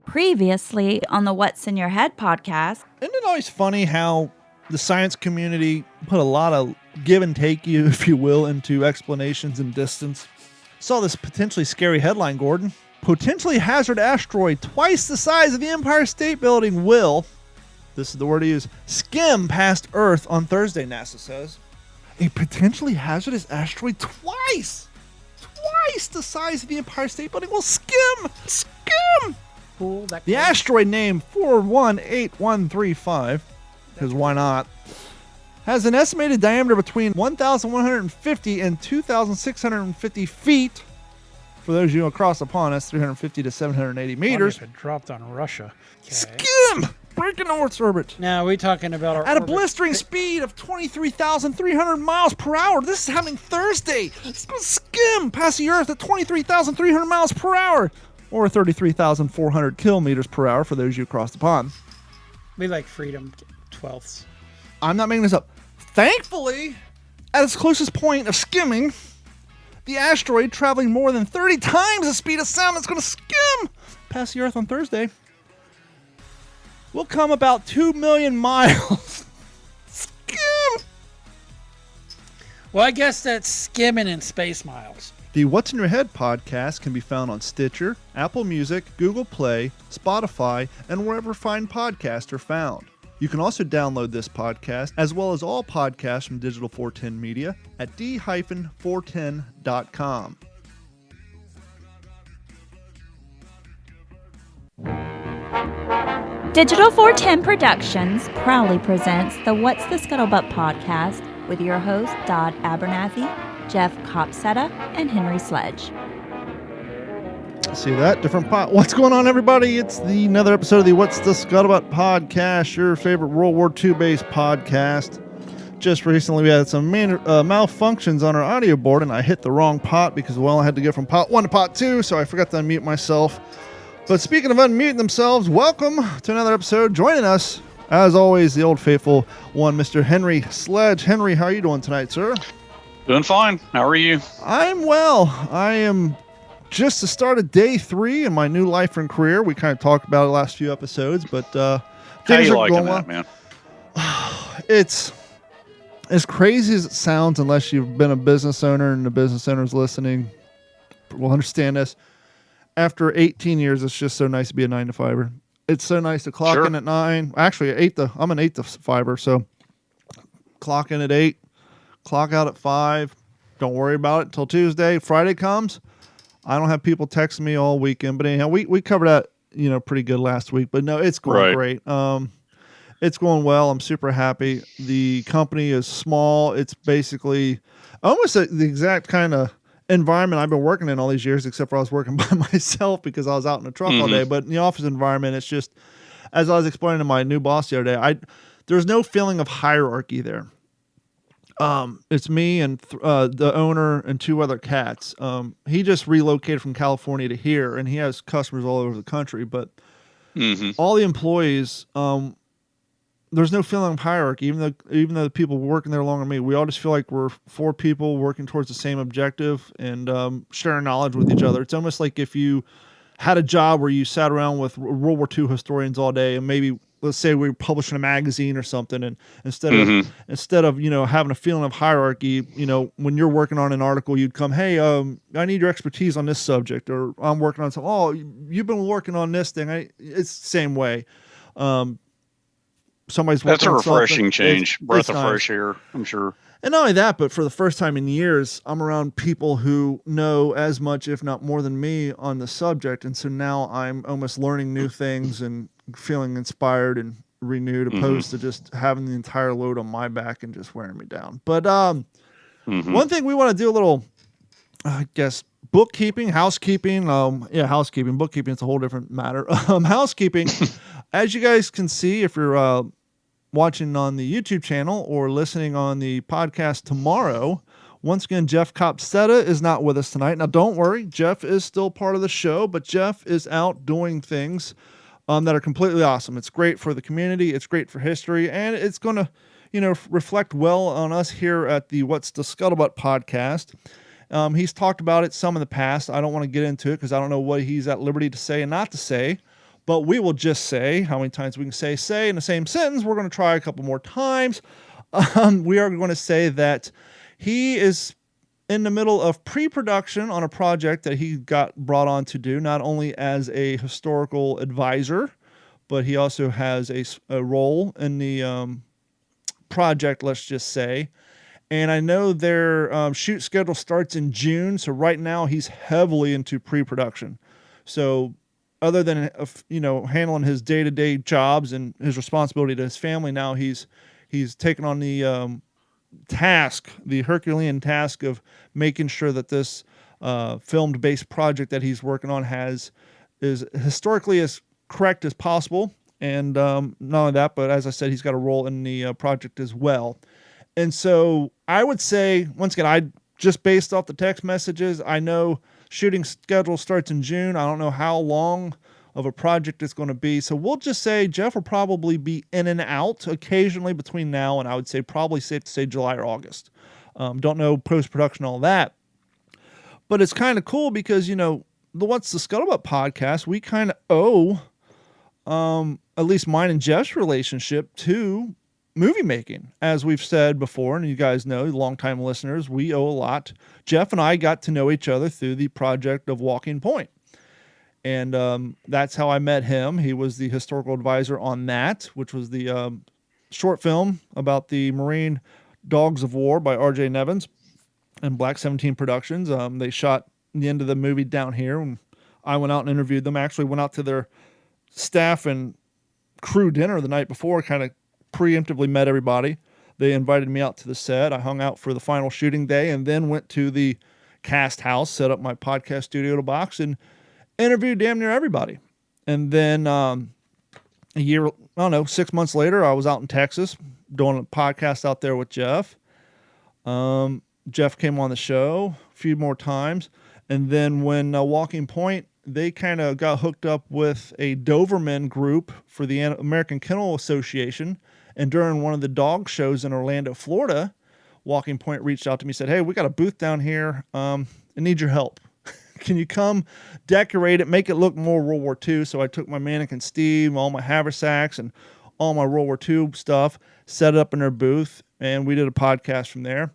Previously on the What's in Your Head podcast. Isn't it always funny how the science community put a lot of give and take, you, if you will, into explanations and distance? Saw this potentially scary headline, Gordon. Potentially hazard asteroid twice the size of the Empire State Building will, this is the word to use, skim past Earth on Thursday, NASA says. A potentially hazardous asteroid twice the size of the Empire State Building will skim. Cool, the asteroid named 418135, because why not, has an estimated diameter between 1,150 and 2,650 feet. For those of you across the pond, that's 350 to 780 meters. If it dropped on Russia. Okay. Skim! Breaking Earth's orbit. Now, we're talking about our at a blistering speed of 23,300 miles per hour. This is happening Thursday. It's going to skim past the Earth at 23,300 miles per hour, or 33,400 kilometers per hour for those of you across the pond. We like freedom 12ths. I'm not making this up. Thankfully, at its closest point of skimming, the asteroid traveling more than 30 times the speed of sound that's going to skim past the Earth on Thursday will come about 2 million miles. Skim! Well, I guess that's skimming in space miles. The What's in Your Head podcast can be found on Stitcher, Apple Music, Google Play, Spotify, and wherever fine podcasts are found. You can also download this podcast, as well as all podcasts from Digital 410 Media, at d-410.com. Digital 410 Productions proudly presents the What's the Scuttlebutt podcast with your hosts Dodd Abernathy, Jeff Copsetta, and Henry Sledge. See that? Different pot. What's going on, everybody? It's another episode of the What's the Scuttlebutt podcast, your favorite World War II based podcast. Just recently, we had some malfunctions on our audio board, and I hit the wrong pot because, well, I had to go from pot 1 to pot 2, so I forgot to unmute myself. But speaking of unmuting themselves, welcome to another episode. Joining us, as always, the old faithful one, Mr. Henry Sledge. Henry, how are you doing tonight, sir? Doing fine. How are you? I'm well. I am just the start of day 3 in my new life and career. We kind of talked about it the last few episodes, but how things you are liking going that, well. man? It's as crazy as it sounds, unless you've been a business owner and the business owners listening will understand this. After 18 years, it's just so nice to be a 9-to-5er. It's so nice to clock in at 9. Actually, I'm an 8-to-5er, so clock in at 8, clock out at 5. Don't worry about it until Tuesday. Friday comes. I don't have people texting me all weekend, but anyhow, we covered that, pretty good last week. But no, it's going great. It's going well. I'm super happy. The company is small. It's basically almost the exact kind of environment I've been working in all these years, except for I was working by myself because I was out in the truck all day. But in the office environment, it's just, as I was explaining to my new boss the other day, there's no feeling of hierarchy there. It's me and the owner and 2 other cats. He just relocated from California to here, and he has customers all over the country. But all the employees, there's no feeling of hierarchy. Even though the people working there longer than me, we all just feel like we're 4 people working towards the same objective and sharing knowledge with each other. It's almost like if you had a job where you sat around with World War II historians all day, and maybe, let's say we were publishing a magazine or something, and instead of having a feeling of hierarchy, when you're working on an article, you'd come, hey, I need your expertise on this subject, or I'm working on something. Oh, you've been working on this thing. It's the same way. Somebody's working. That's a refreshing change, breath of nice. fresh air, I'm sure. And not only that, but for the first time in years, I'm around people who know as much, if not more than me, on the subject. And so now I'm almost learning new things and feeling inspired and renewed, opposed to just having the entire load on my back and just wearing me down. But one thing we want to do a little, I guess, housekeeping. Bookkeeping, it's a whole different matter. Housekeeping, as you guys can see, if you're watching on the YouTube channel or listening on the podcast tomorrow, once again, Jeff Copsetta is not with us tonight. Now, don't worry, Jeff is still part of the show, but Jeff is out doing things that are completely awesome. It's great for the community, it's great for history, and it's going to, reflect well on us here at the What's the Scuttlebutt podcast. He's talked about it some in the past. I don't want to get into it because I don't know what he's at liberty to say and not to say. but we will just say how many times we can say in the same sentence. We're going to try a couple more times. We are going to say that he is in the middle of pre-production on a project that he got brought on to do, not only as a historical advisor, but he also has a role in the project, let's just say. And I know their shoot schedule starts in June, so right now he's heavily into pre-production. So other than handling his day-to-day jobs and his responsibility to his family, now he's taken on the the Herculean task of making sure that this filmed-based project that he's working on is historically as correct as possible. And not only that, but as I said, he's got a role in the project as well. And so I would say, once again, just based off the text messages, I know shooting schedule starts in June. I don't know how long of a project it's going to be. So we'll just say Jeff will probably be in and out occasionally between now and I would say probably safe to say July or August. Don't know post-production, all that. But it's kind of cool because, the What's the Scuttlebutt podcast, we kind of owe at least mine and Jeff's relationship to movie making. As we've said before, and you guys know, longtime listeners, we owe a lot. Jeff and I got to know each other through the project of Walking Point. And that's how I met him. He was the historical advisor on that, which was the short film about the Marine Dogs of War by R.J. Nevins and Black 17 Productions. They shot the end of the movie down here, and I went out and interviewed them. Actually went out to their staff and crew dinner the night before, kind of preemptively met everybody. They invited me out to the set. I hung out for the final shooting day and then went to the cast house, set up my podcast studio box, and interviewed damn near everybody. And then 6 months later, I was out in Texas doing a podcast out there with Jeff. Jeff came on the show a few more times. And then when Walking Point, they kind of got hooked up with a Doberman group for the American Kennel Association. And during one of the dog shows in Orlando, Florida, Walking Point reached out to me and said, "Hey, we got a booth down here. I need your help. Can you come decorate it, make it look more World War II?" So I took my mannequin Steve, all my haversacks, and all my World War II stuff, set it up in their booth, and we did a podcast from there.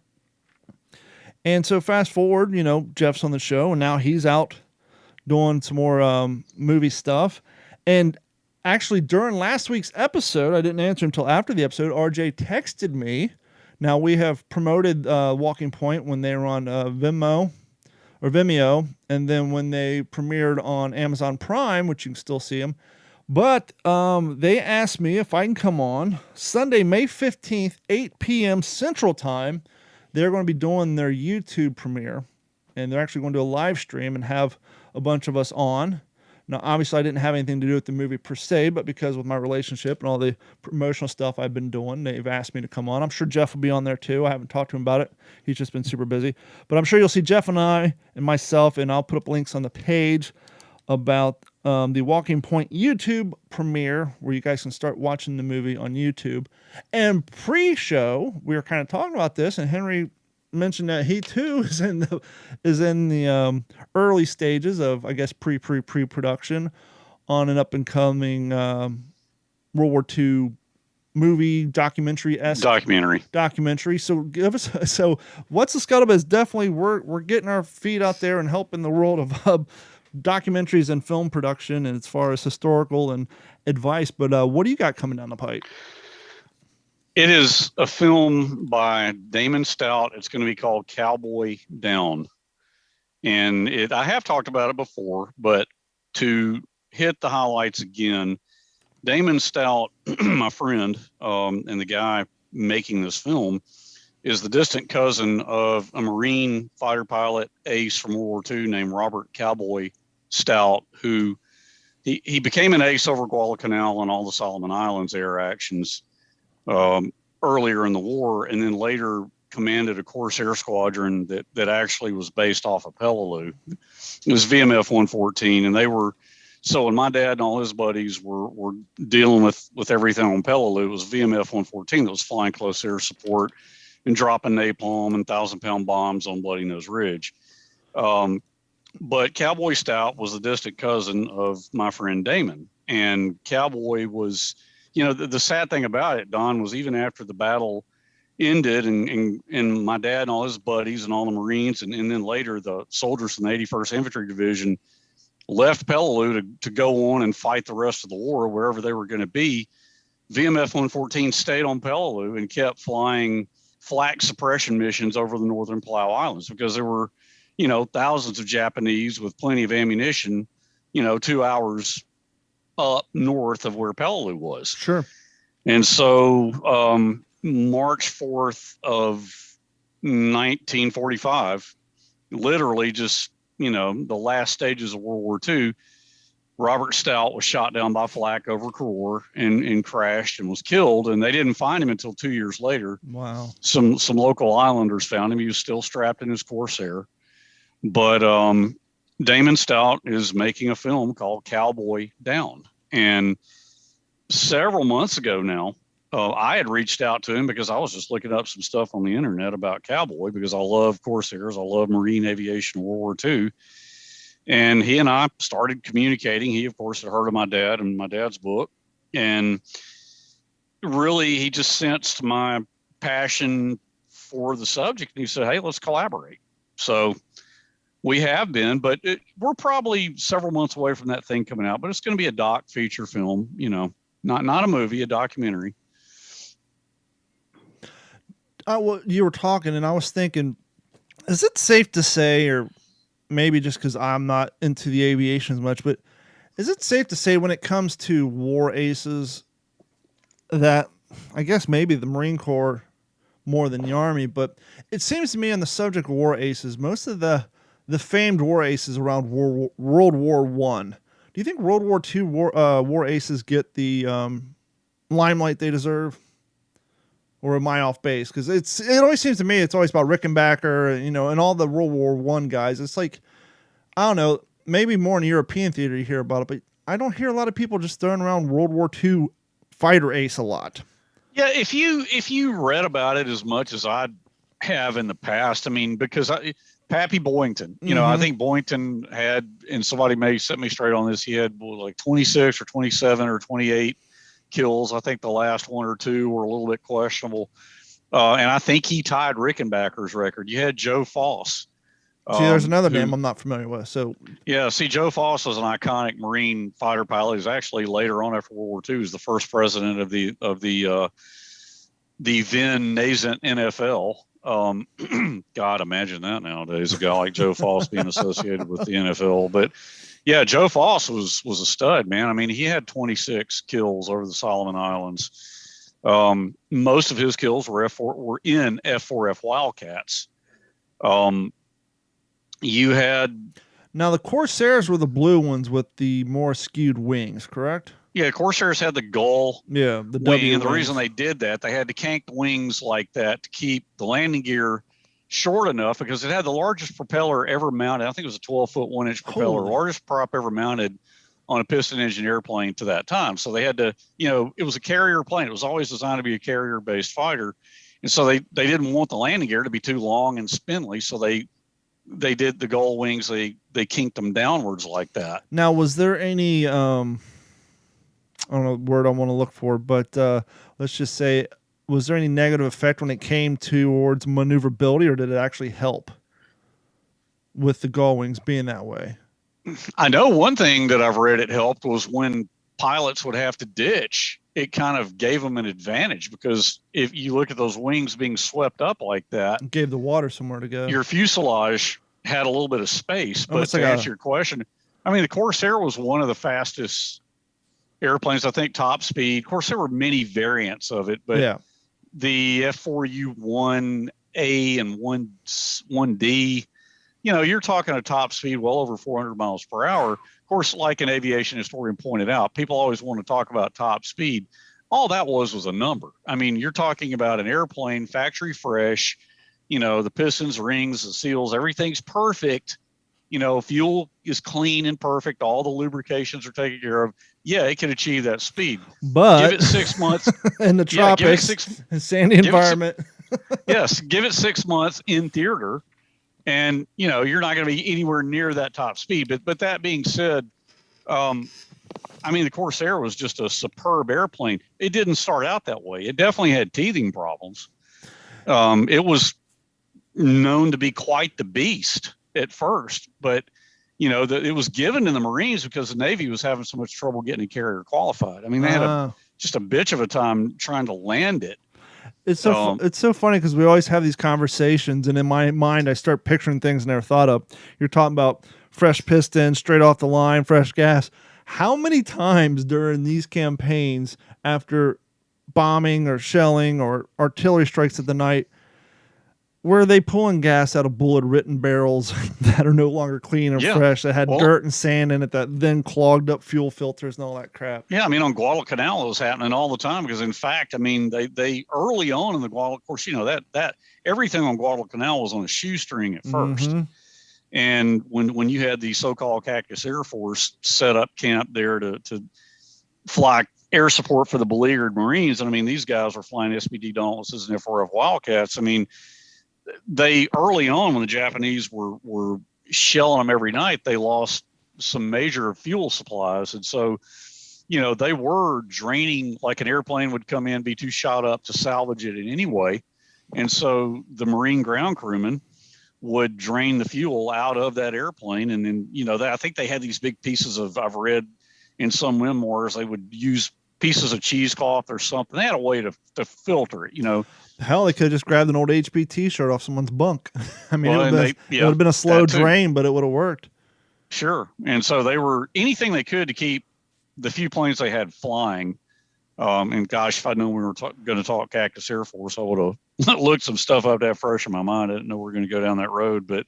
And so fast forward, Jeff's on the show, and now he's out doing some more movie stuff. And actually, during last week's episode, I didn't answer until after the episode, RJ texted me. Now, we have promoted Walking Point when they were on Vimeo, and then when they premiered on Amazon Prime, which you can still see them. But they asked me if I can come on Sunday, May 15th, 8 p.m. Central Time. They're going to be doing their YouTube premiere, and they're actually going to do a live stream and have a bunch of us on. Now, obviously, I didn't have anything to do with the movie per se, but because of my relationship and all the promotional stuff I've been doing, they've asked me to come on. I'm sure Jeff will be on there too. I haven't talked to him about it. He's just been super busy. But I'm sure you'll see Jeff and I and myself, and I'll put up links on the page about the Walking Point YouTube premiere, where you guys can start watching the movie on YouTube. And pre-show, we were kind of talking about this, and Henry mentioned that he too is in the early stages of, I guess, pre-production on an up and coming World War II movie documentary. So What's the Scuttlebutt is definitely we're getting our feet out there and helping the world of documentaries and film production, and as far as historical and advice. But what do you got coming down the pipe? It is a film by Damon Stout. It's going to be called Cowboy Down. And I have talked about it before, but to hit the highlights again, Damon Stout, my friend, and the guy making this film, is the distant cousin of a Marine fighter pilot ace from World War II named Robert Cowboy Stout, who he became an ace over Guadalcanal and all the Solomon Islands air actions earlier in the war, and then later commanded a Corsair squadron that actually was based off of Peleliu. It was VMF 114, and they were, so when my dad and all his buddies were dealing with everything on Peleliu, it was VMF 114 that was flying close air support and dropping napalm and 1,000-pound bombs on Bloody Nose Ridge. But Cowboy Stout was the distant cousin of my friend Damon. And Cowboy was, the sad thing about it, Don, was even after the battle ended and my dad and all his buddies and all the Marines and then later the soldiers from the 81st Infantry Division left Peleliu to go on and fight the rest of the war wherever they were going to be. VMF 114 stayed on Peleliu and kept flying flak suppression missions over the northern Palau Islands because there were, thousands of Japanese with plenty of ammunition, 2 hours up north of where Peleliu was. Sure. And so March 4th of 1945, literally just, the last stages of World War II, Robert Stout was shot down by flak over Koror and crashed and was killed. And they didn't find him until 2 years later. Wow. Some local islanders found him. He was still strapped in his Corsair. But Damon Stout is making a film called Cowboy Down. And several months ago now, I had reached out to him because I was just looking up some stuff on the internet about Cowboy because I love Corsairs. I love Marine aviation, World War II. And he and I started communicating. He, of course, had heard of my dad and my dad's book. And really, he just sensed my passion for the subject. And he said, hey, let's collaborate. So we have been, but we're probably several months away from that thing coming out. But it's going to be a doc feature film, not a movie, a documentary. Well, you were talking, and I was thinking, is it safe to say, or maybe just because I'm not into the aviation as much, but is it safe to say when it comes to war aces that I guess maybe the Marine Corps more than the Army, but it seems to me on the subject of war aces, most of the famed war aces around World War I, do you think World War II war aces get the limelight they deserve? Or am I off base? Because it always seems to me it's always about Rickenbacker, and all the World War I guys. It's like, I don't know, maybe more in European theater you hear about it, but I don't hear a lot of people just throwing around World War II fighter ace a lot. Yeah, if you read about it as much as I have in the past, I mean, because Pappy Boynton, I think Boynton had, and somebody may set me straight on this, he had like 26 or 27 or 28 kills. I think the last one or two were a little bit questionable. And I think he tied Rickenbacker's record. You had Joe Foss. See, there's another name I'm not familiar with. So yeah, Joe Foss was an iconic Marine fighter pilot. He was actually later on after World War II, he was the first president of the then nascent NFL. God, imagine that nowadays, a guy like Joe Foss being associated with the NFL. But yeah, Joe Foss was a stud, man. I mean, he had 26 kills over the Solomon Islands. Most of his kills were in F4F Wildcats. You had... Now, the Corsairs were the blue ones with the more skewed wings, correct? Yeah, Corsairs had the gull the wing, W and the wings. reason they did that, they had to kank the wings like that to keep the landing gear short enough because it had the largest propeller ever mounted. I think it was a 12-foot 1-inch propeller, largest prop ever mounted on a piston engine airplane to that time. So they had to, it was a carrier plane. It was always designed to be a carrier-based fighter. And so they didn't want the landing gear to be too long and spindly. So they did the gull wings. They kinked them downwards like that. Now, was there any, I don't know the word I want to look for, but let's just say, was there any negative effect when it came towards maneuverability, or did it actually help with the gull wings being that way? I know one thing that I've read it helped was when pilots would have to ditch, it kind of gave them an advantage because if you look at those wings being swept up like that, it gave the water somewhere to go. Your fuselage had a little bit of space. But to answer your question, I mean, the Corsair was one of the fastest airplanes, I think, top speed. Of course, there were many variants of it, but the F4U-1A and 1D, you're talking a top speed well over 400 miles per hour. Of course, like an aviation historian pointed out, people always want to talk about top speed. All that was a number. I mean, you're talking about an airplane, factory fresh, the pistons, rings, the seals, everything's perfect. Fuel is clean and perfect. All the lubrications are taken care of. Yeah, it can achieve that speed. But give it 6 months in the tropics, sandy environment. Yes, give it 6 months in theater, and you're not going to be anywhere near that top speed. But that being said, I mean, the Corsair was just a superb airplane. It didn't start out that way. It definitely had teething problems. It was known to be quite the beast at first, but it was given to the Marines because the Navy was having so much trouble getting a carrier qualified. I mean, they had just a bitch of a time trying to land it. It's so funny because we always have these conversations, and in my mind, I start picturing things I never thought of. You're talking about fresh pistons, straight off the line, fresh gas. How many times during these campaigns, after bombing or shelling or artillery strikes at the night, were they pulling gas out of bullet-ridden barrels that are no longer clean or fresh, that had dirt and sand in it, that then clogged up fuel filters and all that crap? Yeah, I mean, on Guadalcanal, it was happening all the time because, in fact, I mean, they early on in the Guadalcanal, of course, that everything on Guadalcanal was on a shoestring at first. Mm-hmm. And when you had the so-called Cactus Air Force set up camp there to fly air support for the beleaguered Marines, and I mean, these guys were flying SBD Dauntlesses and FRF Wildcats. I mean, they early on, when the Japanese were shelling them every night, they lost some major fuel supplies. And so, they were draining, like an airplane would come in, be too shot up to salvage it in any way. And so the Marine ground crewmen would drain the fuel out of that airplane. And then, I think they had these big pieces of, I've read in some memoirs, they would use pieces of cheesecloth or something. They had a way to filter it, Hell, they could have just grabbed an old HP T-shirt off someone's bunk. I mean, it would have been a slow drain, but it would have worked. Sure. And so they were anything they could to keep the few planes they had flying. And gosh, if I'd known we were going to talk Cactus Air Force, I would have looked some stuff up that fresh in my mind. I didn't know we were going to go down that road, but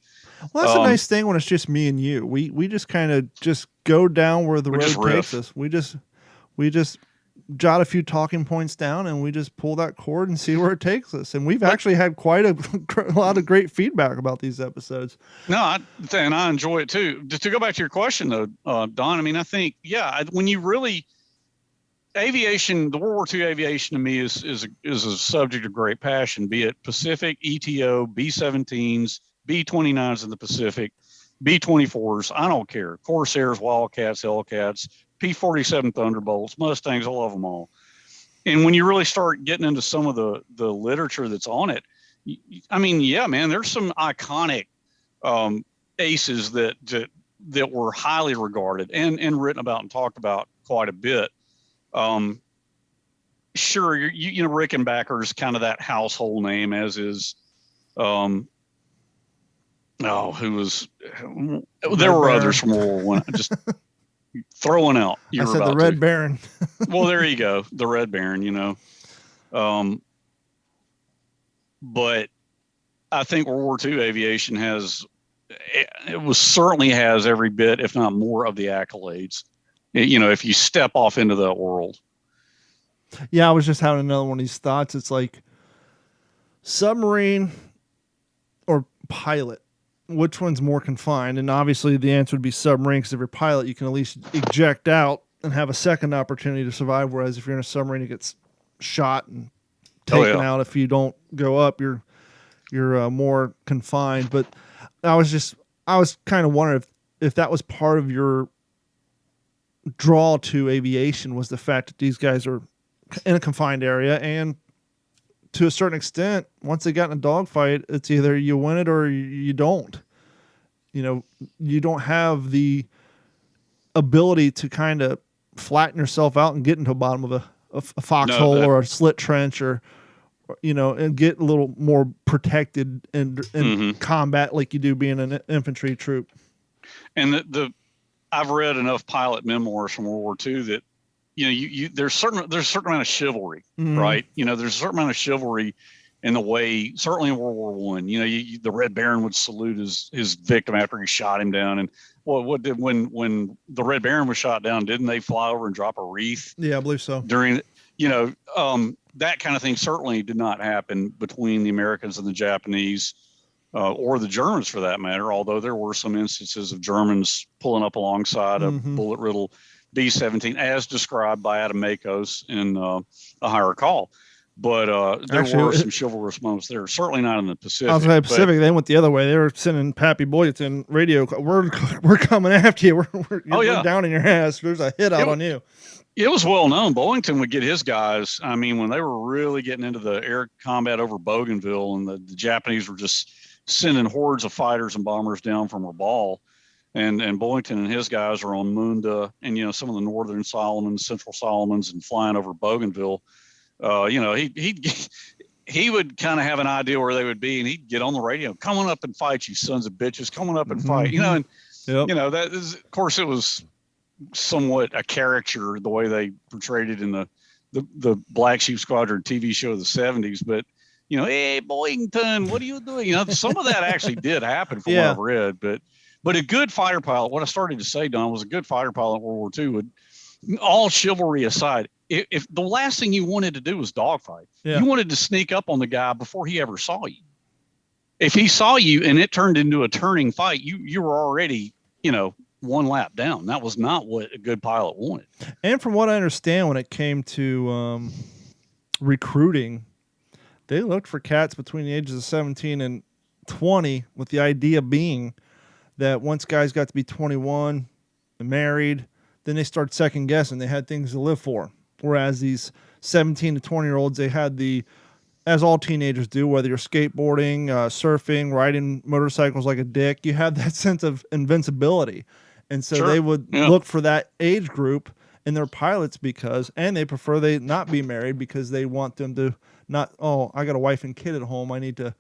that's a nice thing when it's just me and you. We just kind of just go down where the road takes us. We just jot a few talking points down and we just pull that cord and see where it takes us. And we've actually had quite a lot of great feedback about these episodes. No, and I enjoy it too. Just to go back to your question though, Don, I mean, I think, when you really, aviation, the World War II aviation to me is a subject of great passion, be it Pacific, ETO, B-17s, B-29s in the Pacific, B-24s, I don't care. Corsairs, Wildcats, Hellcats, P-47 Thunderbolts, Mustangs, I love them all. And when you really start getting into some of the literature that's on it, I mean, man, there's some iconic aces that were highly regarded and written about and talked about quite a bit. Sure, Rickenbacker is kind of that household name, as is there were others from World War I. Just throwing out. I said the Red Baron. Well, there you go, the Red Baron. But I think World War II aviation certainly has every bit, if not more, of the accolades. If you step off into that world. Yeah, I was just having another one of these thoughts. It's like submarine or pilot. Which one's more confined? And obviously the answer would be submarine, because if you're a pilot, you can at least eject out and have a second opportunity to survive. Whereas if you're in a submarine, it gets shot and taken out. If you don't go up, you're more confined. But I was kind of wondering if that was part of your draw to aviation, was the fact that these guys are in a confined area, and to a certain extent, once they got in a dogfight, it's either you win it or you don't. You don't have the ability to kind of flatten yourself out and get into the bottom of a foxhole or a slit trench or and get a little more protected in combat like you do being an infantry troop. And I've read enough pilot memoirs from World War II that there's a certain amount of chivalry, right? There's a certain amount of chivalry in the way, certainly in World War I. The Red Baron would salute his victim after he shot him down. And when the Red Baron was shot down, didn't they fly over and drop a wreath? Yeah, I believe so. During that kind of thing certainly did not happen between the Americans and the Japanese. Or the Germans, for that matter, although there were some instances of Germans pulling up alongside a bullet-riddled B-17, as described by Adam Makos in A Higher Call. But there Actually, were some chivalrous moments there. Certainly not in the Pacific. I was like Pacific. They went the other way. They were sending Pappy Boyleton radio. We're coming after you. We're down in your ass. There's a hit out on you. It was well known. Bollington would get his guys. I mean, when they were really getting into the air combat over Bougainville, and the Japanese were just sending hordes of fighters and bombers down from Rabaul, and Bollington and his guys are on Munda and, you know, some of the northern Solomons, central Solomons, and flying over Bougainville. You know, he would kind of have an idea where they would be, and he'd get on the radio, coming up and fight, you sons of bitches, coming up and fight, you know, and, you know, that is, of course, it was somewhat a caricature the way they portrayed it in the Black Sheep Squadron TV show of the 70s. But, you know, hey, Boyington, what are you doing? You know, some of that actually did happen from what I've read. But a good fighter pilot, what I started to say, Don, was a good fighter pilot in World War II would, all chivalry aside, if the last thing you wanted to do was dogfight, you wanted to sneak up on the guy before he ever saw you. If he saw you and it turned into a turning fight, you were already, you know, one lap down. That was not what a good pilot wanted. And from what I understand, when it came to recruiting, they looked for cats between the ages of 17 and 20, with the idea being that once guys got to be 21 and married, then they started second guessing. They had things to live for. Whereas these 17 to 20-year-olds, they had as all teenagers do, whether you're skateboarding, surfing, riding motorcycles like a dick, you have that sense of invincibility. And so they would look for that age group in their pilots and they prefer they not be married because they want them to not, oh, I got a wife and kid at home. I need to,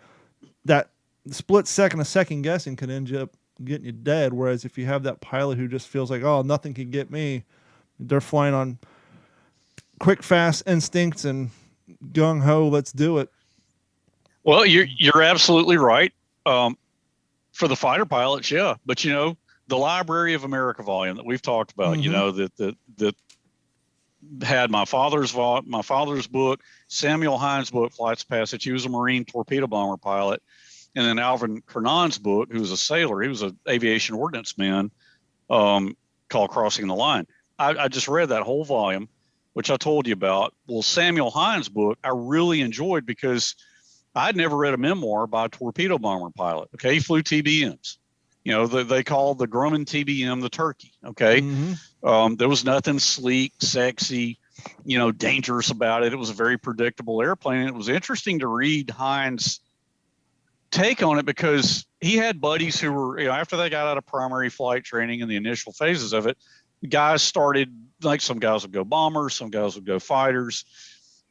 that split second of second guessing could end up getting you dead. Whereas if you have that pilot who just feels like, oh, nothing can get me, they're flying on quick, fast instincts and gung ho, let's do it. Well, you're absolutely right. For the fighter pilots, yeah. But, you know, the Library of America volume that we've talked about, you know, that had my father's book, Samuel Hines' book, Flights of Passage. He was a Marine torpedo bomber pilot. And then Alvin Kernon's book, who was a sailor. He was an aviation ordnance man, called Crossing the Line. I just read that whole volume, which I told you about. Well, Samuel Hines' book, I really enjoyed because I'd never read a memoir by a torpedo bomber pilot. Okay. He flew TBMs. You know, they called the Grumman TBM the Turkey. Okay. There was nothing sleek, sexy, you know, dangerous about it. It was a very predictable airplane. And it was interesting to read Hines' take on it because he had buddies who were, you know, after they got out of primary flight training in the initial phases of it, guys started, like some guys would go bombers, some guys would go fighters.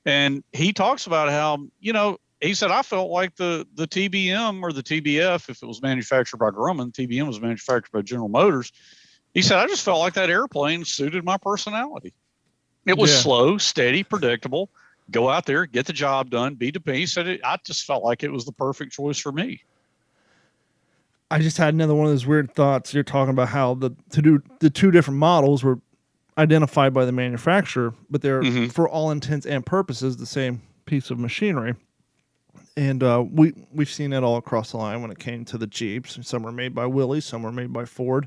And he talks about how, you know, he said, I felt like the TBM or the TBF, if it was manufactured by Grumman, TBM was manufactured by General Motors. He said, I just felt like that airplane suited my personality. It was slow, steady, predictable. Go out there, get the job done, be dependent. He said, I just felt like it was the perfect choice for me. I just had another one of those weird thoughts. You're talking about how the two different models were identified by the manufacturer, but they're for all intents and purposes the same piece of machinery. And we've seen it all across the line when it came to the Jeeps. Some were made by Willys, some were made by Ford.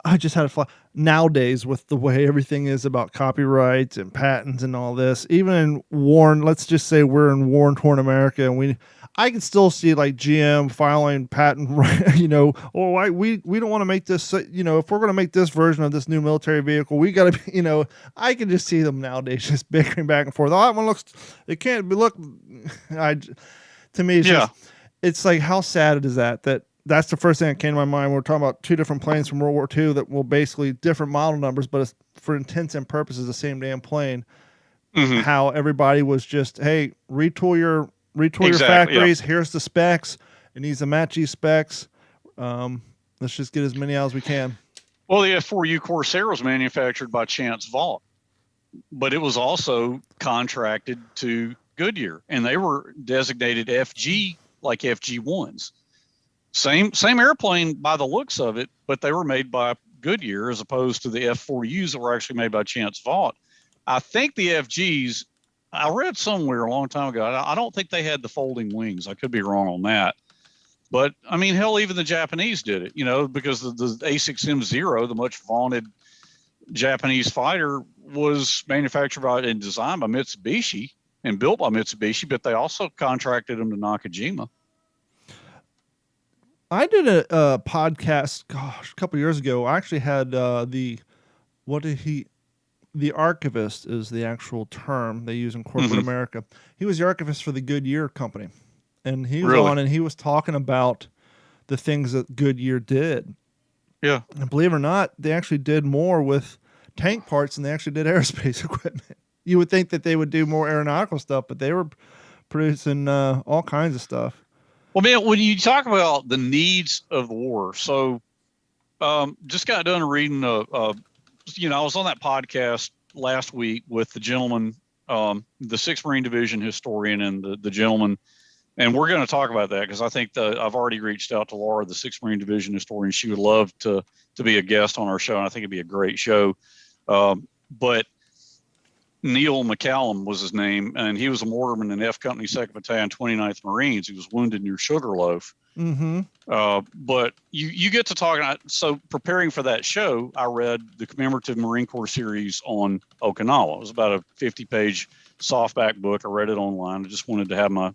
I just had a fly. Nowadays, with the way everything is about copyrights and patents and all this, even in worn, let's just say we're in war-torn America, and I can still see like GM filing patent, you know, we don't want to make this, you know, if we're going to make this version of this new military vehicle, we got to, you know, I can just see them nowadays just bickering back and forth. Oh, that one looks, it can't be, look, to me, it's just, it's like, how sad is that's the first thing that came to my mind. We're talking about two different planes from World War II that will basically different model numbers, but it's for intents and purposes, the same damn plane. How everybody was just, hey, retool your factories. Here's the specs. It needs to match these specs. Let's just get as many out as we can. Well, the F4U Corsair was manufactured by Chance Vaught, but it was also contracted to Goodyear, and they were designated FG, like FG1s. Same airplane by the looks of it, but they were made by Goodyear as opposed to the F4Us that were actually made by Chance Vaught. I think the FGs, I read somewhere a long time ago, I don't think they had the folding wings. I could be wrong on that. But, I mean, hell, even the Japanese did it, you know, because the A6M0, the much vaunted Japanese fighter, was manufactured by and designed by Mitsubishi, and built by Mitsubishi, but they also contracted them to Nakajima. I did a podcast, a couple years ago. I actually had the archivist is the actual term they use in corporate America. He was the archivist for the Goodyear company, and he was on and he was talking about the things that Goodyear did. Yeah, and believe it or not, they actually did more with tank parts than they actually did aerospace equipment. You would think that they would do more aeronautical stuff, but they were producing all kinds of stuff. Well, man, when you talk about the needs of the war, so just got done reading I was on that podcast last week with the gentleman, the 6th Marine Division historian, and the gentleman, and we're going to talk about that because I think I've already reached out to Laura, the 6th Marine Division historian. She would love to be a guest on our show, and I think it'd be a great show. But Neil McCallum was his name, and he was a mortarman in F Company 2nd Battalion, 29th Marines. He was wounded near Sugarloaf. But you get to talk. So preparing for that show, I read the commemorative Marine Corps series on Okinawa. It was about a 50-page softback book. I read it online. I just wanted to have my,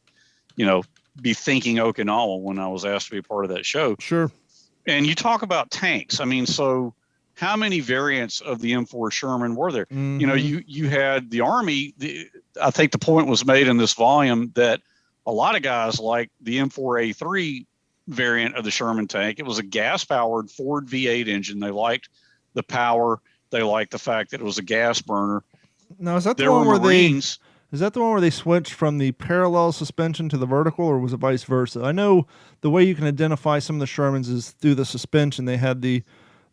be thinking Okinawa when I was asked to be a part of that show. Sure. And you talk about tanks. I mean, so how many variants of the M4 Sherman were there? You had the Army. I think the point was made in this volume that a lot of guys like the M4A3 variant of the Sherman tank. It was a gas-powered Ford V8 engine. They liked the power. They liked the fact that it was a gas burner. Now, is that the one where Marines, is that the one where they switched from the parallel suspension to the vertical, or was it vice versa? I know the way you can identify some of the Shermans is through the suspension. They had the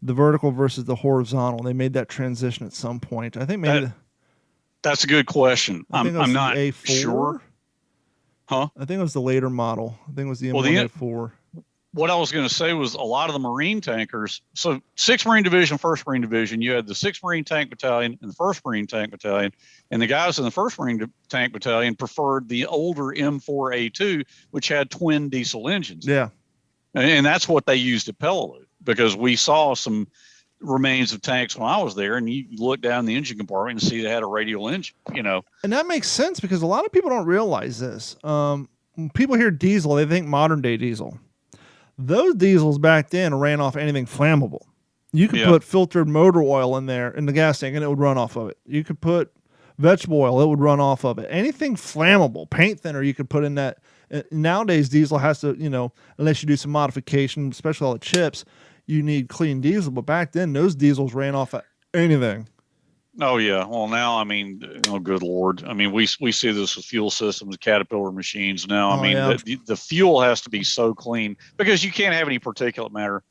vertical versus the horizontal. They made that transition at some point. I think maybe that's a good question. I'm not A4? Sure. Huh? I think it was the later model. I think it was the M1A4. What I was going to say was a lot of the Marine tankers. So 6th Marine Division, 1st Marine Division, you had the 6th Marine Tank Battalion and the 1st Marine Tank Battalion. And the guys in the 1st Marine Tank Battalion preferred the older M4A2, which had twin diesel engines. Yeah. And that's what they used at Peleliu, because we saw some remains of tanks when I was there, and you look down the engine compartment and see they had a radial engine, And that makes sense because a lot of people don't realize this. When people hear diesel, they think modern day diesel. Those diesels back then ran off anything flammable. You could put filtered motor oil in there in the gas tank and it would run off of it. You could put vegetable oil, it would run off of it. Anything flammable, paint thinner, you could put in that. Nowadays, diesel has to, unless you do some modification, especially all the chips, you need clean diesel. But back then, those diesels ran off of anything. Oh, yeah. Well, now, I mean, oh, good Lord. I mean, we see this with fuel systems, Caterpillar machines now. I mean, the fuel has to be so clean because you can't have any particulate matter,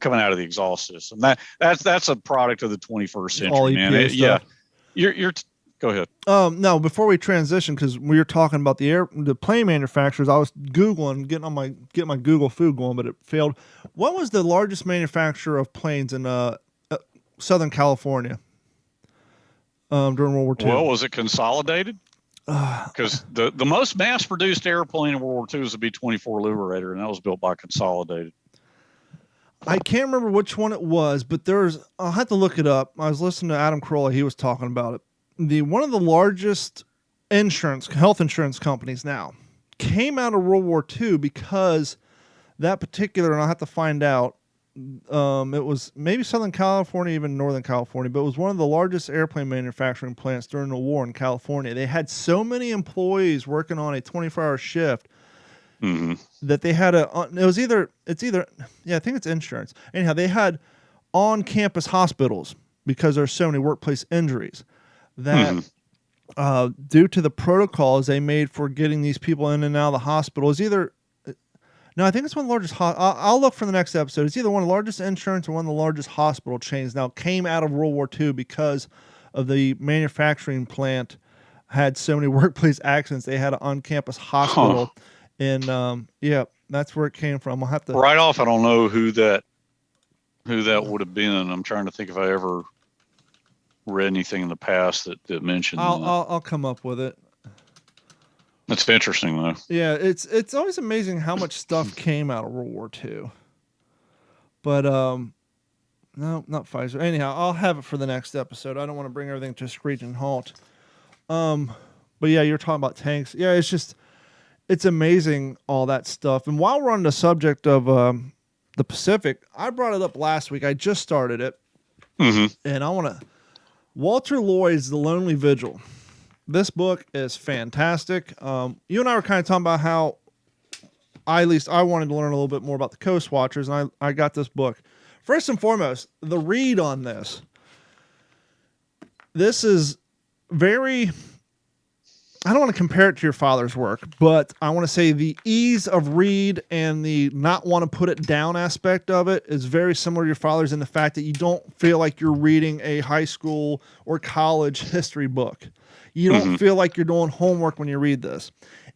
coming out of the exhaust system. That's a product of the 21st century, man. You're go ahead. No, before we transition, because we were talking about the plane manufacturers, I was Googling, getting my Google food going, but it failed. What was the largest manufacturer of planes in Southern California during World War II? Well, was it Consolidated? Because the most mass-produced airplane in World War II was the B-24 Liberator, and that was built by Consolidated. I can't remember which one it was, but I'll have to look it up. I was listening to Adam Carolla. He was talking about it. One of the largest health insurance companies now came out of World War II because that particular, and I'll have to find out, it was maybe Southern California, even Northern California, but it was one of the largest airplane manufacturing plants during the war in California. They had so many employees working on a 24-hour shift that they had I think it's insurance. Anyhow, they had on-campus hospitals because there's so many workplace injuries that due to the protocols they made for getting these people in and out of the hospital I think it's one of the largest. I'll look for the next episode. It's either one of the largest insurance or one of the largest hospital chains. Now, came out of World War II because of the manufacturing plant had so many workplace accidents. They had an on-campus hospital, and that's where it came from. I'll have to right off. I don't know who that would have been. I'm trying to think if I ever read anything in the past that mentioned. I'll come up with it. That's interesting, though. Yeah, it's always amazing how much stuff came out of World War II. But, no, not Pfizer. Anyhow, I'll have it for the next episode. I don't want to bring everything to a screeching halt. But yeah, you're talking about tanks. Yeah, it's amazing, all that stuff. And while we're on the subject of the Pacific, I brought it up last week. I just started it. And I want to... Walter Lloyd's The Lonely Vigil. This book is fantastic. You and I were kind of talking about how I wanted to learn a little bit more about the Coast Watchers, and I got this book. First and foremost, the read on this. This is very... I don't want to compare it to your father's work, but I want to say the ease of read and the not want to put it down aspect of it is very similar to your father's in the fact that you don't feel like you're reading a high school or college history book. You don't feel like you're doing homework when you read this.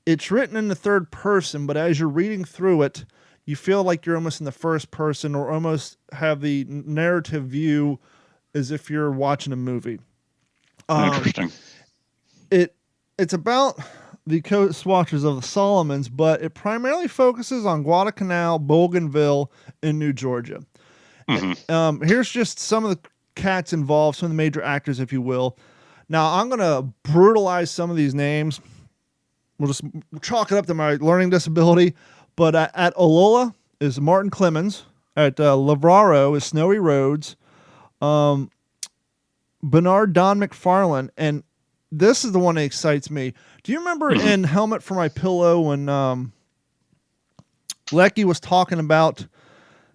It's written in the third person, but as you're reading through it, you feel like you're almost in the first person or almost have the narrative view as if you're watching a movie. Interesting. It's about the Coast Watchers of the Solomons, but it primarily focuses on Guadalcanal, Bougainville, and New Georgia. Here's just some of the cats involved, some of the major actors, if you will. Now, I'm going to brutalize some of these names. We'll just chalk it up to my learning disability. But at Olola is Martin Clemens. At Lavraro is Snowy Rhodes. Bernard Don McFarlane. And this is the one that excites me. Do you remember in Helmet for My Pillow when Lecky was talking about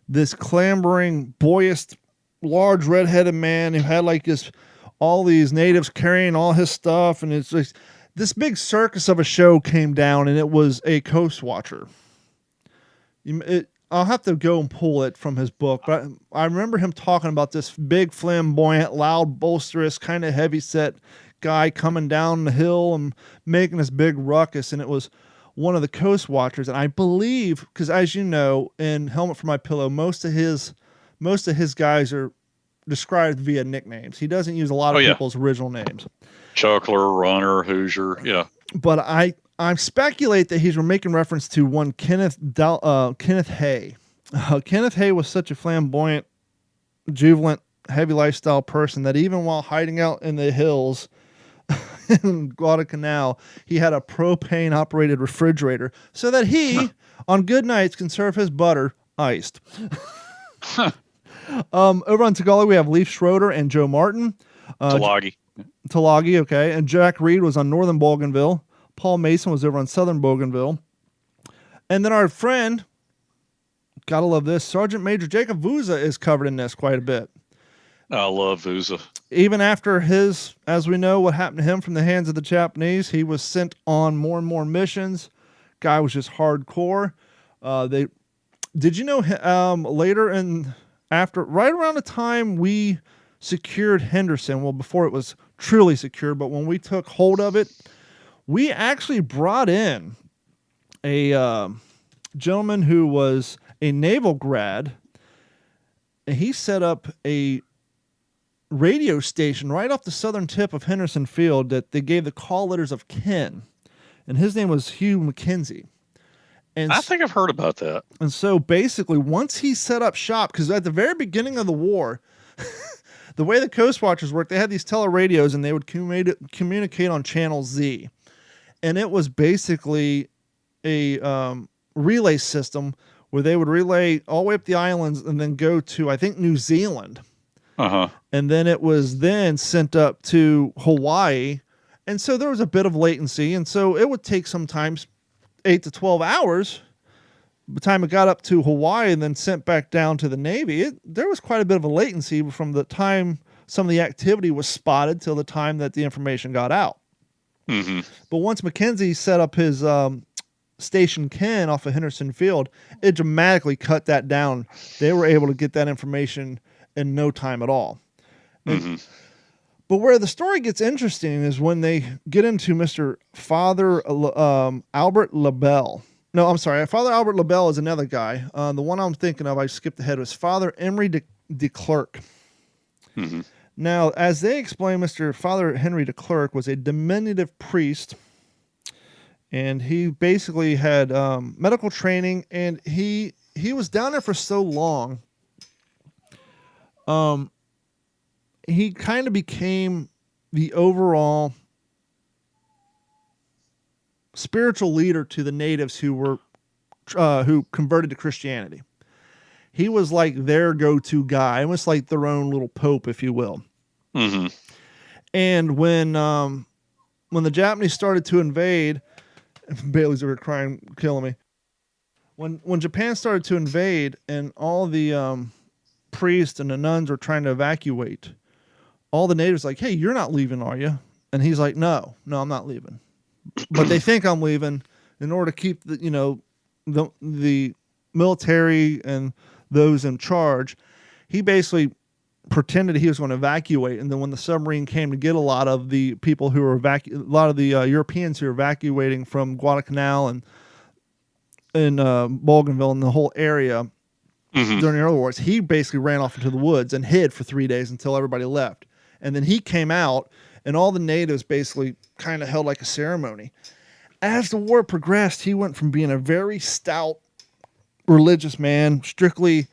this clambering, boyish, large red-headed man who had like all these natives carrying all his stuff, and it's like this big circus of a show came down, and it was a Coast Watcher. I'll have to go and pull it from his book, but I remember him talking about this big, flamboyant, loud, boisterous, kind of heavy-set guy coming down the hill and making this big ruckus, and it was one of the Coast Watchers. And I believe, because as you know, in Helmet for My Pillow, most of his guys are described via nicknames. He doesn't use a lot of people's original names. Chuckler, Runner, Hoosier, yeah. But I speculate that he's making reference to one Kenneth Hay. Kenneth Hay was such a flamboyant, jubilant, heavy lifestyle person that even while hiding out in the hills in Guadalcanal, he had a propane-operated refrigerator so that he, on good nights, can serve his butter iced. Over on Tagalog, we have Leif Schroeder and Joe Martin. Tulagi, okay. And Jack Reed was on Northern Bougainville. Paul Mason was over on Southern Bougainville. And then our friend, gotta love this, Sergeant Major Jacob Vuza is covered in this quite a bit. I love Vuza. Even after as we know, what happened to him from the hands of the Japanese, he was sent on more and more missions. Guy was just hardcore. Did you know later right around the time we secured Henderson, well, before it was truly secure, but when we took hold of it, we actually brought in a gentleman who was a naval grad, and he set up a radio station right off the southern tip of Henderson Field that they gave the call letters of Ken, and his name was Hugh McKenzie. And I think I've heard about that. And so basically, once he set up shop, because at the very beginning of the war, the way the Coast Watchers worked, they had these teleradios, and they would communicate on Channel Z. And it was basically a relay system where they would relay all the way up the islands and then go to, I think, New Zealand. And then it was then sent up to Hawaii. And so there was a bit of latency. And so it would take sometimes 8 to 12 hours by the time it got up to Hawaii and then sent back down to the Navy. There was quite a bit of a latency from the time some of the activity was spotted till the time that the information got out. But once Mackenzie set up his Station Ken off of Henderson Field, it dramatically cut that down. They were able to get that information in no time at all. But where the story gets interesting is when they get into Mr. Father Albert LaBelle. No, I'm sorry. Father Albert LaBelle is another guy. The one I'm thinking of, I skipped ahead, was Father Emery de Klerk. Now, as they explain, Father Henry de Klerk was a diminutive priest, and he basically had medical training, and he was down there for so long. He kind of became the overall spiritual leader to the natives who converted to Christianity. He was like their go-to guy, almost like their own little pope, if you will. Mm-hmm. And when the Japanese started to invade, Bailey's over crying, killing me. When Japan started to invade and all the priests and the nuns were trying to evacuate, all the natives like, hey, you're not leaving, are you? And he's like, no, I'm not leaving. But they think I'm leaving in order to keep the military and those in charge. He basically pretended he was going to evacuate, and then when the submarine came to get a lot of the people who were a lot of the Europeans who were evacuating from Guadalcanal and Bougainville and the whole area during the early wars, he basically ran off into the woods and hid for 3 days until everybody left. And then he came out, and all the natives basically kind of held like a ceremony. As the war progressed, he went from being a very stout religious man, strictly,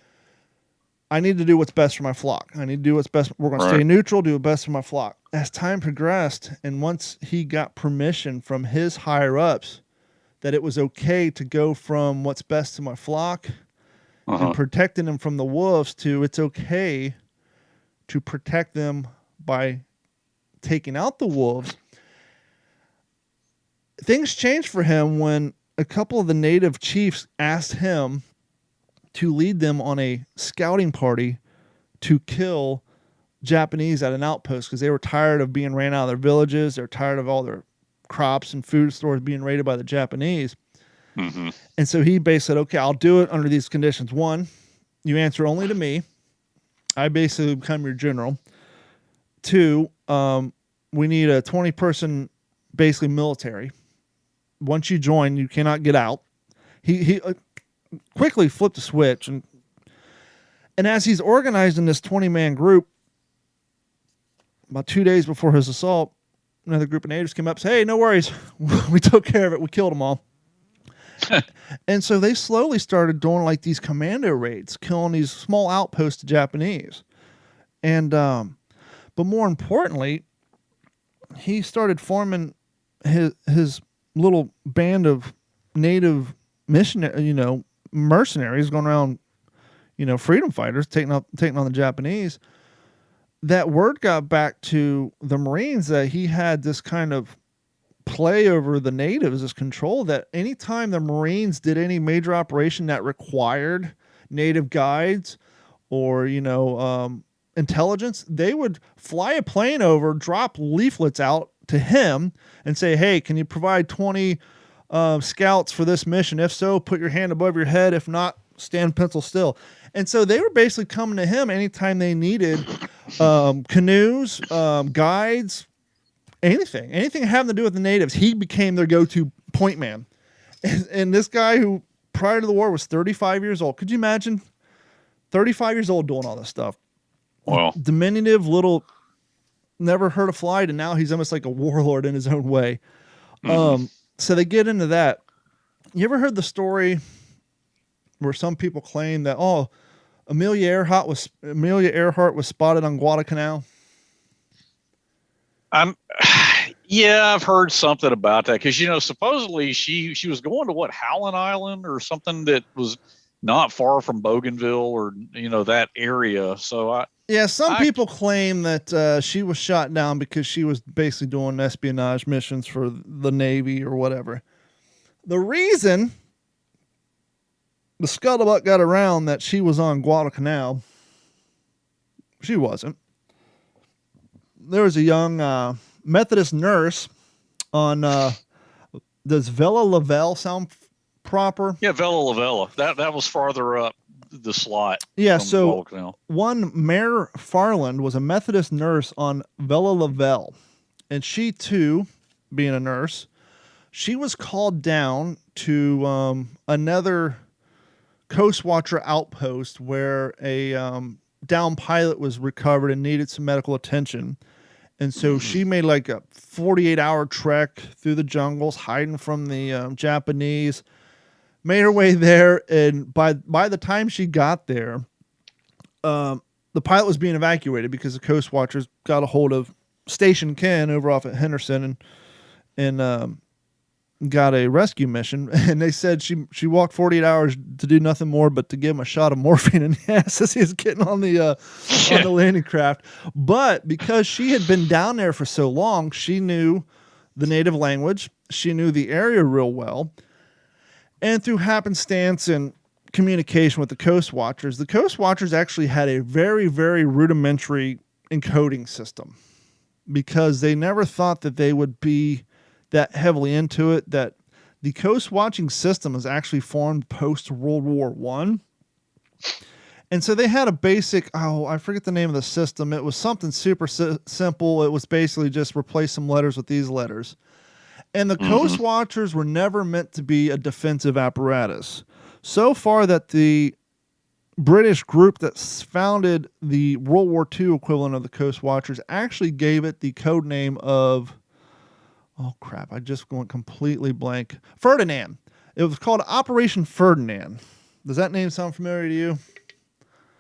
I need to do what's best for my flock. I need to do what's best. We're going to stay neutral, do what's best for my flock. As time progressed, and once he got permission from his higher-ups that it was okay to go from what's best to my flock and protecting them from the wolves to it's okay to protect them by taking out the wolves, things changed for him when a couple of the native chiefs asked him to lead them on a scouting party to kill Japanese at an outpost because they were tired of being ran out of their villages. They're tired of all their crops and food stores being raided by the Japanese. Mm-hmm. And so he basically said, okay, I'll do it under these conditions. 1, you answer only to me. I basically become your general. 2, we need a 20-person basically military. Once you join, you cannot get out. He quickly flipped a switch, and as he's organizing this 20-man group, about 2 days before his assault, another group of natives came up and said, hey, no worries, we took care of it, we killed them all. And so they slowly started doing like these commando raids, killing these small outposts of Japanese. And but more importantly, he started forming his little band of native mercenaries going around, freedom fighters, taking on the Japanese. That word got back to the Marines that he had this kind of play over the natives, this control, that anytime the Marines did any major operation that required native guides or, intelligence, they would fly a plane over, drop leaflets out to him and say, hey, can you provide 20 scouts for this mission? If so, put your hand above your head. If not, stand pencil still. And so they were basically coming to him anytime they needed canoes, guides, anything having to do with the natives. He became their go-to point man. And this guy who prior to the war was 35 years old. Could you imagine 35 years old doing all this stuff? Wow. Diminutive little, never heard a flight, and now he's almost like a warlord in his own way. So they get into that. You ever heard the story where some people claim that, Amelia Earhart was spotted on Guadalcanal? Yeah, I've heard something about that because supposedly she was going to Howland Island or something that was not far from Bougainville or that area. So some people claim that she was shot down because she was basically doing espionage missions for the Navy or whatever. The reason the scuttlebutt got around that she was on Guadalcanal, she wasn't. There was a young Methodist nurse on, does Villa Lavelle sound proper? Yeah, Villa Lavella. That was farther up the slot. Yeah, so one Mare Farland was a Methodist nurse on Villa Lavelle. And she, too, being a nurse, she was called down to another Coast Watcher outpost where a downed pilot was recovered and needed some medical attention. And so she made like a 48-hour trek through the jungles, hiding from the Japanese, made her way there. And by the time she got there, the pilot was being evacuated because the Coast Watchers got a hold of Station Ken over off at Henderson and got a rescue mission, and they said she walked 48 hours to do nothing more but to give him a shot of morphine in the ass as he was getting on the landing craft. But because she had been down there for so long, she knew the native language, she knew the area real well, and through happenstance and communication with the Coast Watchers actually had a very, very rudimentary encoding system because they never thought that they would be that heavily into it. That the Coast Watching system is actually formed post World War I. And so they had a basic, I forget the name of the system. It was something super simple. It was basically just replace some letters with these letters. And the Coast Watchers were never meant to be a defensive apparatus. So far that the British group that founded the World War II equivalent of the Coast Watchers actually gave it the code name of, oh crap, I just went completely blank. Ferdinand. It was called Operation Ferdinand. Does that name sound familiar to you?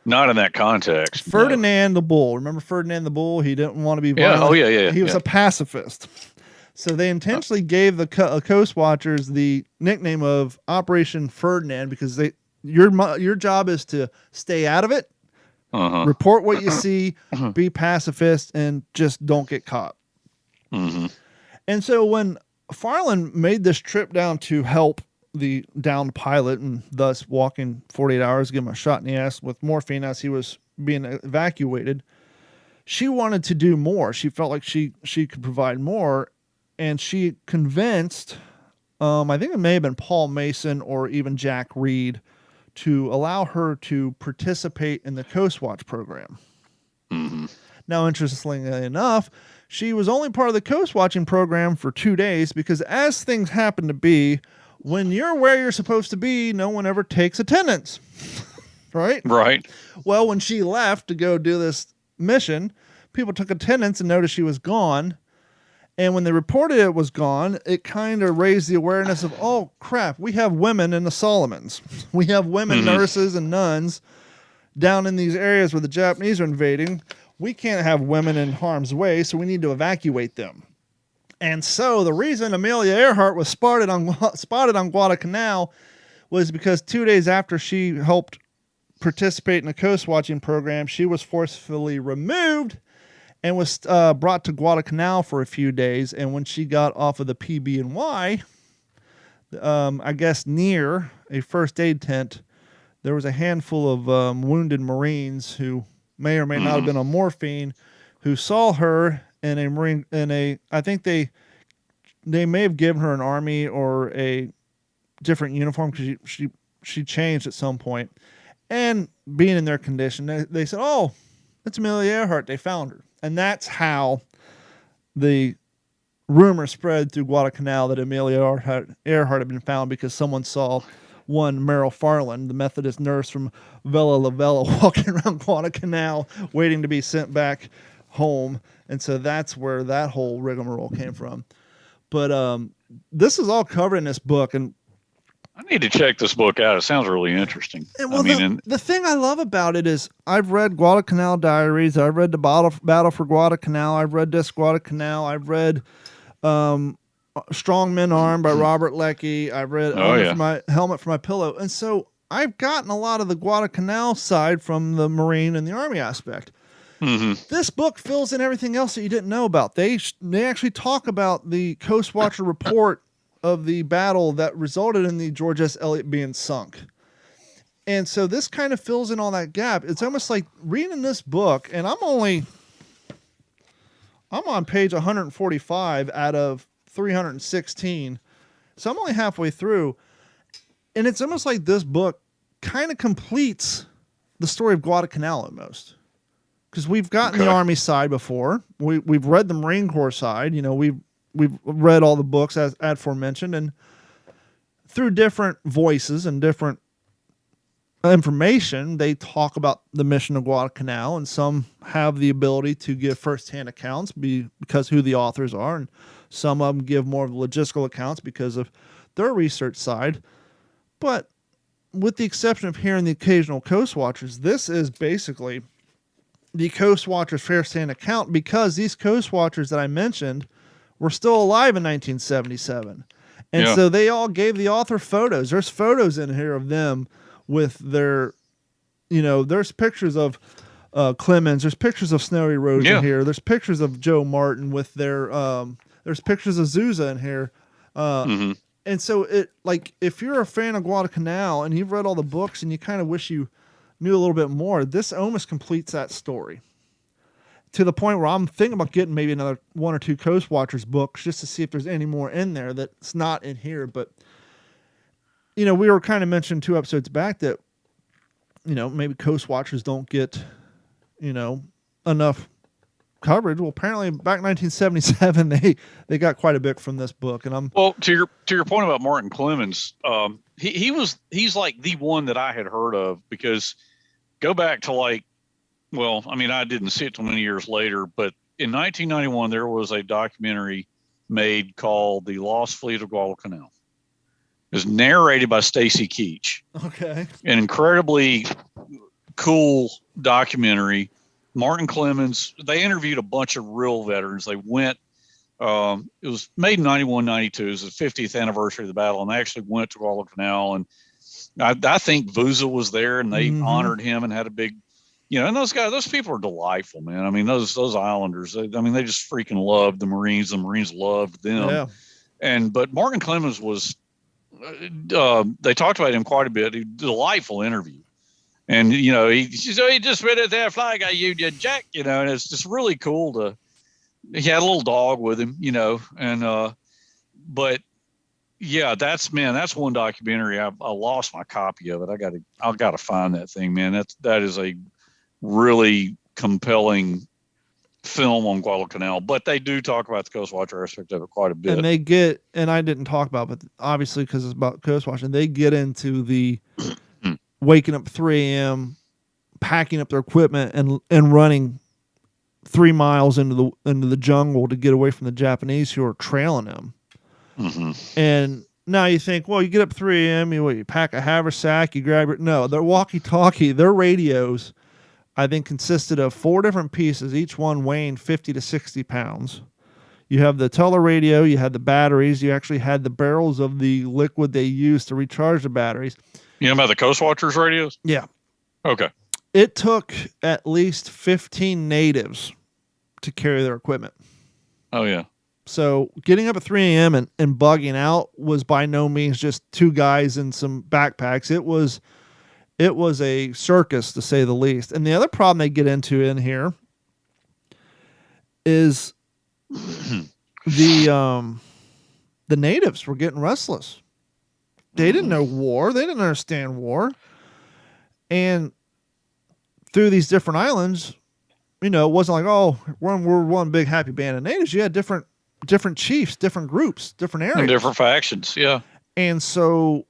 Not in that context. Ferdinand the Bull. Remember Ferdinand the Bull? He didn't want to be violent. Yeah. Oh, yeah. He was a pacifist. So they intentionally gave the Coast Watchers the nickname of Operation Ferdinand because your job is to stay out of it, report what you see, be pacifist, and just don't get caught. And so when Farland made this trip down to help the downed pilot and thus walking 48 hours, give him a shot in the ass with morphine as he was being evacuated, she wanted to do more. She felt like she could provide more. And she convinced, I think it may have been Paul Mason or even Jack Reed, to allow her to participate in the Coast Watch program. Now, interestingly enough, she was only part of the Coast Watching program for 2 days because as things happen to be, when you're where you're supposed to be, no one ever takes attendance. Right? Right. Well, when she left to go do this mission, people took attendance and noticed she was gone. And when they reported it was gone, it kind of raised the awareness of, oh, crap, we have women in the Solomons. We have women nurses and nuns down in these areas where the Japanese are invading. We can't have women in harm's way, so we need to evacuate them. And so the reason Amelia Earhart was spotted on Guadalcanal was because 2 days after she helped participate in the Coast Watching program, she was forcefully removed and was brought to Guadalcanal for a few days. And when she got off of the PB&Y, I guess near a first aid tent, there was a handful of wounded Marines who may or may not have been on morphine, who saw her in a Marine, I think they may have given her an Army or a different uniform because she changed at some point. And being in their condition, they said, oh, it's Amelia Earhart. They found her. And that's how the rumor spread through Guadalcanal that Amelia Earhart had been found because someone saw one Merrill Farland, the Methodist nurse from Villa La Vella, walking around Guadalcanal waiting to be sent back home. And so that's where that whole rigmarole came from. But this is all covered in this book. And I need to check this book out. It sounds really interesting. Well, the thing I love about it is I've read Guadalcanal Diaries. I've read the Battle for Guadalcanal. I've read this Guadalcanal. I've read Strong Men Armed by Robert Leckie. I've read Helmet for My Pillow. And so I've gotten a lot of the Guadalcanal side from the Marine and the Army aspect. This book fills in everything else that you didn't know about. They actually talk about the Coast Watcher report of the battle that resulted in the George S. Eliot being sunk. And so this kind of fills in all that gap. It's almost like reading this book, and I'm on page 145 out of 316. So I'm only halfway through. And it's almost like this book kind of completes the story of Guadalcanal almost. Because we've gotten the Army side before. We've read the Marine Corps side. You know, we've read all the books as aforementioned, and through different voices and different information, they talk about the mission of Guadalcanal, and some have the ability to give firsthand accounts because who the authors are, and some of them give more of the logistical accounts because of their research side. But with the exception of hearing the occasional Coast Watchers, this is basically the Coast Watchers firsthand account, because these Coast Watchers that I mentioned were still alive in 1977. And so they all gave the author photos. There's photos in here of them with their, there's pictures of Clemens. There's pictures of Snowy Rose in here. There's pictures of Joe Martin with their, there's pictures of Zusa in here. And so if you're a fan of Guadalcanal and you've read all the books and you kind of wish you knew a little bit more, this almost completes that story. To the point where I'm thinking about getting maybe another 1 or 2 Coast Watchers books just to see if there's any more in there that's not in here. But, we were kind of mentioning 2 episodes back that, maybe Coast Watchers don't get, enough coverage. Well, apparently back in 1977, they got quite a bit from this book. And to your point about Martin Clemens, he's like the one that I had heard of, because go back to I didn't see it till many years later, but in 1991, there was a documentary made called The Lost Fleet of Guadalcanal. It was narrated by Stacy Keach. Okay. An incredibly cool documentary. Martin Clemens, they interviewed a bunch of real veterans. They went, it was made in 91, 92. It was the 50th anniversary of the battle, and they actually went to Guadalcanal. And I think Vuza was there, and they honored him and had a big, and those people are delightful, man. I mean, those Islanders, they just freaking loved the Marines. The Marines loved them. Yeah. But Martin Clemens was, they talked about him quite a bit. A delightful interview. And, he just read at that flag I you did, Jack, and it's just really cool he had a little dog with him, but yeah, that's one documentary. I lost my copy of it. I've got to find that thing, man. That is a really compelling film on Guadalcanal, but they do talk about the Coast Watcher aspect of it quite a bit. And I didn't talk about, but obviously because it's about Coast Watcher, they get into the waking up 3 a.m., packing up their equipment and running 3 miles into the jungle to get away from the Japanese who are trailing them. And now you think, well, you get up 3 a.m., you pack a haversack, you grab their walkie-talkie, their radios, I think consisted of 4 different pieces, each one weighing 50 to 60 pounds. You have the teleradio, you had the batteries, you actually had the barrels of the liquid they used to recharge the batteries. You know about the Coast Watchers radios? Yeah. Okay. It took at least 15 natives to carry their equipment. Oh, yeah. So getting up at 3 a.m. and bugging out was by no means just 2 guys in some backpacks. It was a circus, to say the least. And the other problem they get into in here is the natives were getting restless. They didn't know war. They didn't understand war. And through these different islands, it wasn't like, oh, we're one big happy band of natives. You had different chiefs, different groups, different areas. And different factions, yeah. And so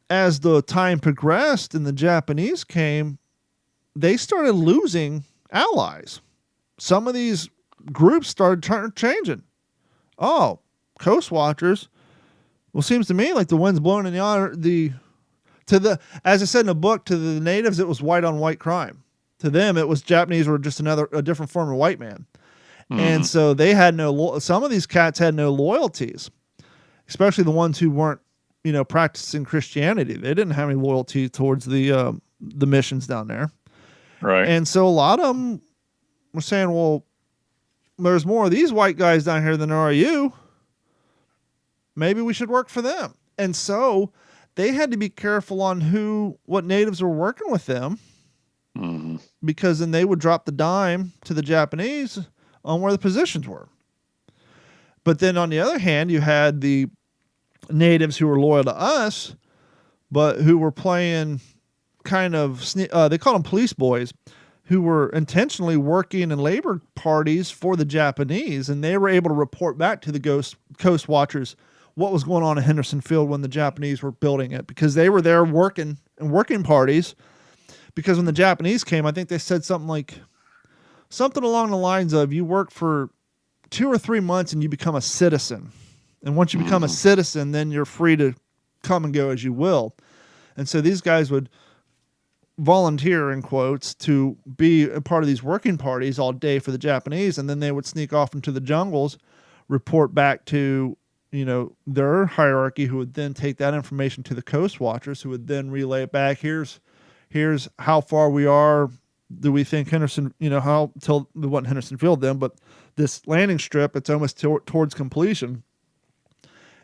as the time progressed and the Japanese came, they started losing allies. Some of these groups started changing. Oh, Coast Watchers. Well, seems to me like the wind's blowing in as I said in the book, to the natives, it was white on white crime. To them, it was Japanese were just a different form of white man. And so they had some of these cats had no loyalties, especially the ones who weren't, practicing Christianity. They didn't have any loyalty towards the missions down there. Right. And so a lot of them were saying, well, there's more of these white guys down here than there are you. Maybe we should work for them. And so they had to be careful on what natives were working with them, because then they would drop the dime to the Japanese on where the positions were. But then on the other hand, you had the natives who were loyal to us, but who were playing kind of, they called them police boys, who were intentionally working in labor parties for the Japanese, and they were able to report back to the Coast Watchers what was going on in Henderson Field when the Japanese were building it, because they were there working in working parties. Because when the Japanese came, I think they said something along the lines of, you work for 2 or 3 months and you become a citizen. And once you become a citizen, then you're free to come and go as you will. And so these guys would volunteer, in quotes, to be a part of these working parties all day for the Japanese. And then they would sneak off into the jungles, report back to their hierarchy, who would then take that information to the Coast Watchers, who would then relay it back. Here's how far we are. Do we think Henderson, how till it wasn't Henderson Field then, but this landing strip, it's almost towards completion.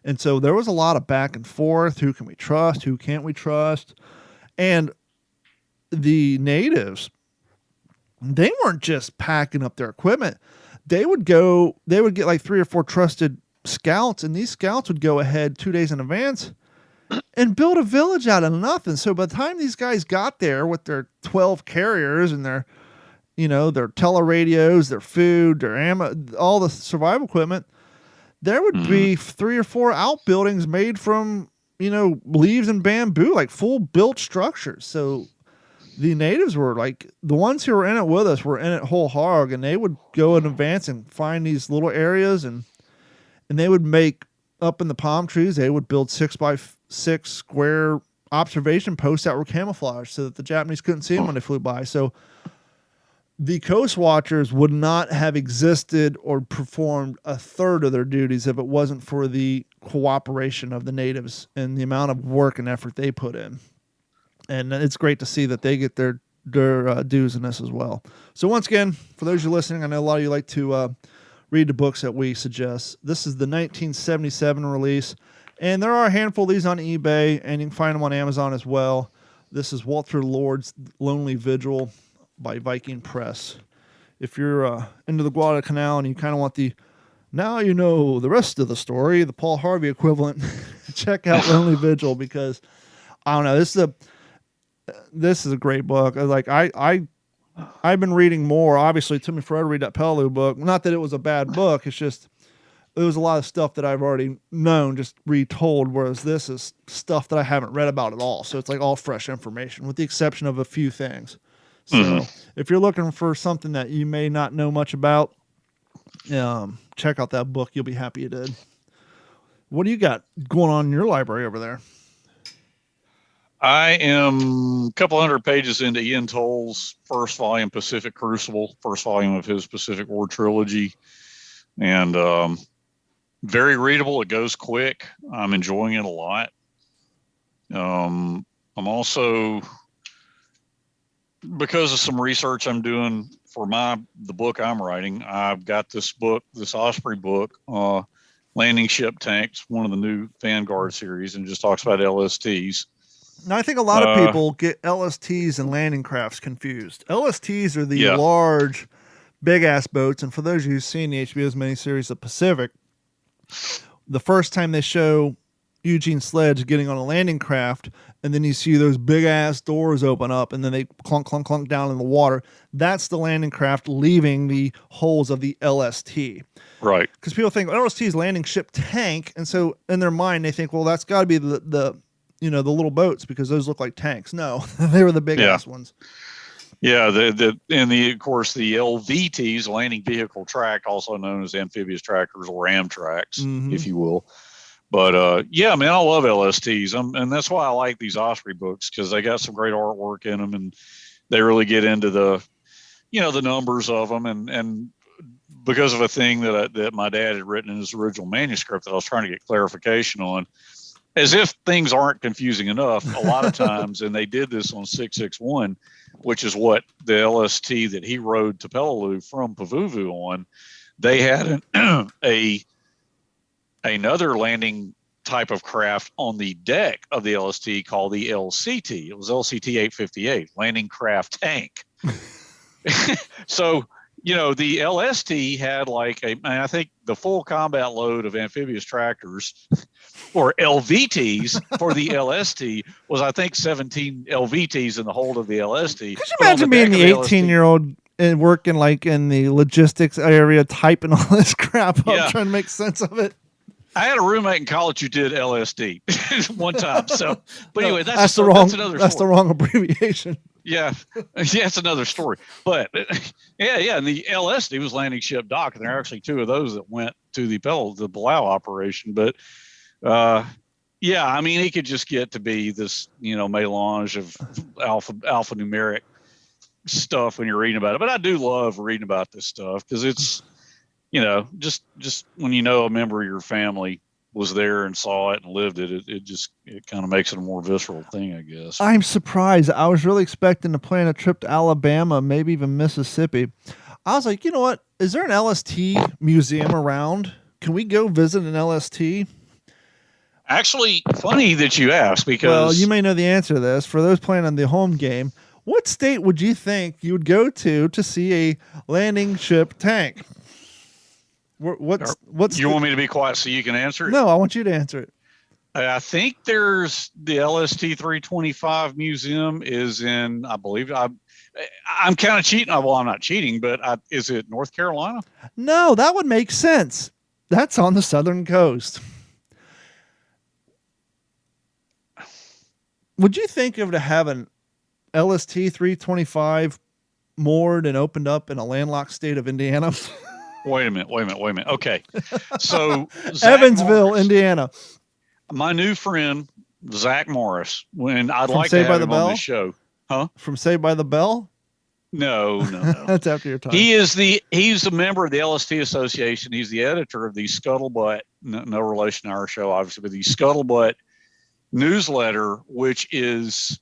And so there was a lot of back and forth. Who can we trust? Who can't we trust? And the natives, they weren't just packing up their equipment. They would get like 3 or 4 trusted scouts, and these scouts would go ahead 2 days in advance and build a village out of nothing. So by the time these guys got there with their 12 carriers and their teleradios, their food, their ammo, all the survival equipment, there would be 3 or 4 outbuildings made from, leaves and bamboo, like full built structures. So the natives were like, the ones who were in it with us were in it whole hog, and they would go in advance and find these little areas, and they would make, up in the palm trees, they would build 6x6 square observation posts that were camouflaged so that the Japanese couldn't see them when they flew by. So the Coast Watchers would not have existed or performed a third of their duties if it wasn't for the cooperation of the natives and the amount of work and effort they put in. And it's great to see that they get their dues in this as well. So once again, for those of you listening, I know a lot of you like to read the books that we suggest. This is the 1977 release, and there are a handful of these on eBay, and you can find them on Amazon as well. This is Walter Lord's Lonely Vigil by Viking Press. If you're into the Guadalcanal and you kind of want now you know the rest of the story, the Paul Harvey equivalent, check out Lonely Vigil, because I don't know, this is a great book. Like I've been reading more. Obviously, it took me forever to read that Peleliu book. Not that it was a bad book. It's just there was a lot of stuff that I've already known, just retold, whereas this is stuff that I haven't read about at all. So it's like all fresh information, with the exception of a few things. So if you're looking for something that you may not know much about, check out that book. You'll be happy you did. What do you got going on in your library over there? I am a couple hundred pages into Ian Toll's first volume, Pacific Crucible, first volume of his Pacific War trilogy. And very readable. It goes quick. I'm enjoying it a lot. I'm also, because of some research I'm doing for the book I'm writing, I've got this book, this Osprey book, Landing Ship Tanks, one of the new Vanguard series, and just talks about LSTs. Now, I think a lot of people get LSTs and landing crafts confused. LSTs are the large, big-ass boats, and for those of you who've seen the HBO's miniseries, The Pacific, the first time they show Eugene Sledge getting on a landing craft, and then you see those big-ass doors open up, and then they clunk, clunk, clunk down in the water, that's the landing craft leaving the holes of the LST. Right. Because people think LST is landing ship tank, and so in their mind they think, well, that's got to be the little boats, because those look like tanks. No, they were the big ass ones. Yeah, of course the LVTs, landing vehicle track, also known as amphibious trackers or Amtraks, if you will. But man, I love LSTs, and that's why I like these Osprey books, because they got some great artwork in them, and they really get into the numbers of them, and because of a thing that my dad had written in his original manuscript that I was trying to get clarification on. As if things aren't confusing enough, a lot of times, and they did this on 661, which is what the LST that he rode to Peleliu from Pavuvu on, they had another landing type of craft on the deck of the LST called the LCT. It was LCT 858, Landing Craft Tank. So, the LST had I think the full combat load of amphibious tractors, or LVTs for the LST, was I think 17 LVTs in the hold of the LST. Could you imagine being the 18-year-old and working in the logistics area, typing all this crap up, trying to make sense of it? I had a roommate in college who did LSD one time. So, but anyway, that's another story. That's the wrong abbreviation. Yeah, it's another story. But and the LSD was landing ship dock, and there are actually 2 of those that went to the Palau operation. But it could just get to be this melange of alphanumeric stuff when you're reading about it. But I do love reading about this stuff, because it's just when a member of your family was there and saw it and lived it, it kind of makes it a more visceral thing, I guess. I'm surprised. I was really expecting to plan a trip to Alabama, maybe even Mississippi. I was like, you know what? Is there an LST museum around? Can we go visit an LST? Actually, funny that you asked, because well, you may know the answer to this. For those playing on the home game, what state would you think you would go to see a landing ship tank? What's you want me to be quiet so you can answer it? No, I want you to answer it. I think there's the LST 325 museum is in, I believe, I'm kind of cheating. Well, I'm not cheating, but is it North Carolina? No, that would make sense. That's on the southern coast. Would you think of to have an LST 325 moored and opened up in a landlocked state of Indiana? Wait a minute. Okay. So Evansville, Morris, Indiana. My new friend, Zach Morris, when I'd From like Saved to by have the him Bell? on this show. Huh? From Saved by the Bell? No. That's after your time. He's a member of the LST Association. He's the editor of the Scuttlebutt, no relation to our show, obviously, but the Scuttlebutt newsletter, which is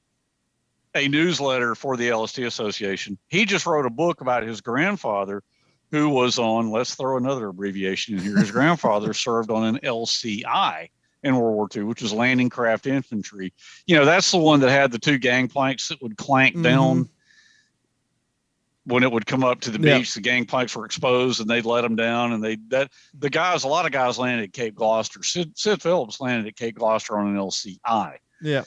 a newsletter for the LST Association. He just wrote a book about his grandfather, who was on, let's throw another abbreviation in here. His grandfather served on an LCI in World War II, which was Landing Craft Infantry. That's the one that had the two gangplanks that would clank down when it would come up to the beach. The gangplanks were exposed and they'd let them down. And a lot of guys landed at Cape Gloucester. Sid Phillips landed at Cape Gloucester on an LCI. Yeah.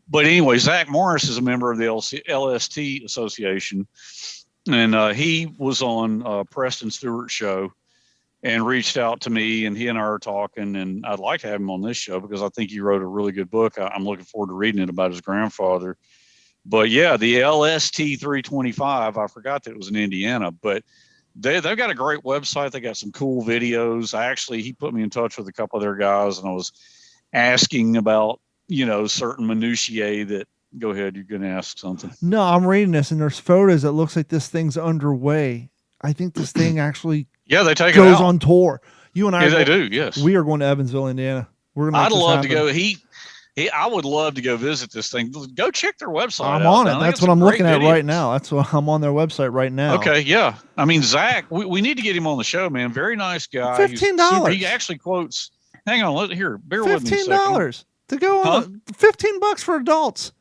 But anyway, Zach Morris is a member of the LST Association. And he was on Preston Stewart's show and reached out to me, and he and I are talking, and I'd like to have him on this show because I think he wrote a really good book. I'm looking forward to reading it about his grandfather. But yeah, the LST 325, I forgot that it was in Indiana, but they've got a great website. They got some cool videos. He put me in touch with a couple of their guys, and I was asking about, certain minutiae that. Go ahead. You're going to ask something. No, I'm reading this, and there's photos. It looks like this thing's underway. I think this thing actually they take goes it out on tour. You and I, they do. Yes, we are going to Evansville, Indiana. I'd love to go. I would love to go visit this thing. Go check their website. I'm on it. That's what I'm looking at right now. That's what I'm on their website right now. Okay, yeah. I mean, Zach, we need to get him on the show, man. Very nice guy. $15. He actually quotes. Hang on, bear with me a second. $15 to go on. $15 for adults.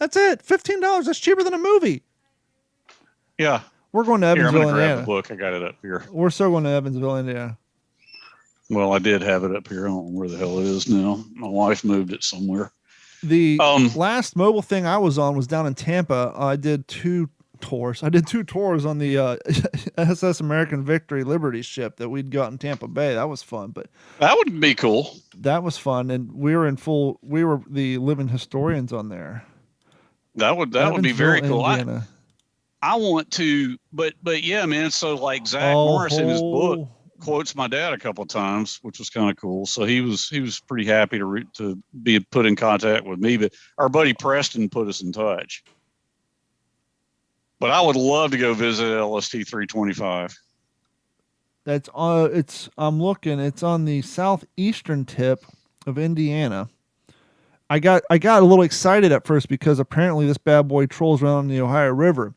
That's it. $15. That's cheaper than a movie. Yeah. We're going to Evansville, I'm gonna Indiana. grab the book. I got it up here. We're still going to Evansville, Indiana. Well, I did have it up here. I don't know where the hell it is now. My wife moved it somewhere. The last mobile thing I was on was down in Tampa. I did two tours. I did 2 tours on the SS American Victory Liberty ship that we'd got in Tampa Bay. That was fun, but that would be cool. That was fun, and we were the living historians on there. That would be very cool. Indiana. I want to, but yeah, man. So like Zach Morris in his book quotes my dad a couple of times, which was kind of cool. So he was pretty happy to be put in contact with me. But our buddy Preston put us in touch. But I would love to go visit LST 325. I'm looking. It's on the southeastern tip of Indiana. I got a little excited at first because apparently this bad boy trolls around on the Ohio River.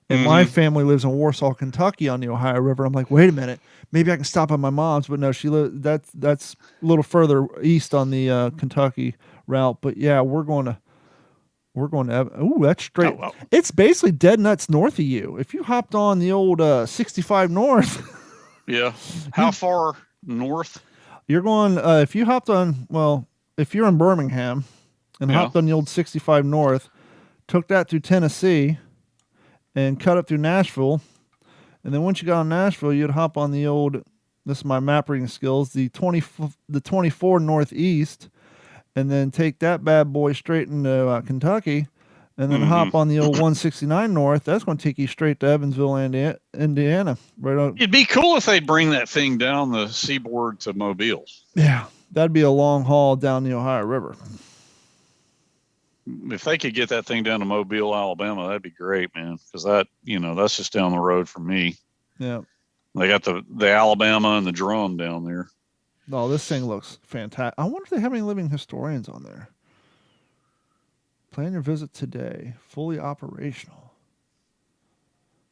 And my family lives in Warsaw, Kentucky on the Ohio River. I'm like, wait a minute, maybe I can stop at my mom's, but no, that's a little further east on the Kentucky route. But yeah, we're going to that's straight. Oh, wow. It's basically dead nuts north of you. If you hopped on the old 65 north. Yeah. How far north? You're going, if you hopped on, if you're in Birmingham and hopped on the old 65 north, took that through Tennessee and cut up through Nashville. And then once you got on Nashville, you'd hop on the old, this is my map reading skills, the 24 northeast, and then take that bad boy straight into Kentucky, and then hop on the old 169 north. That's going to take you straight to Evansville, Indiana. Right on. It'd be cool if they bring that thing down the seaboard to Mobile. Yeah, that'd be a long haul down the Ohio River. If they could get that thing down to Mobile, Alabama, that'd be great, man. Because that's just down the road from me. Yeah, they got the Alabama and the Drum down there. No, this thing looks fantastic. I wonder if they have any living historians on there. Plan your visit today. Fully operational.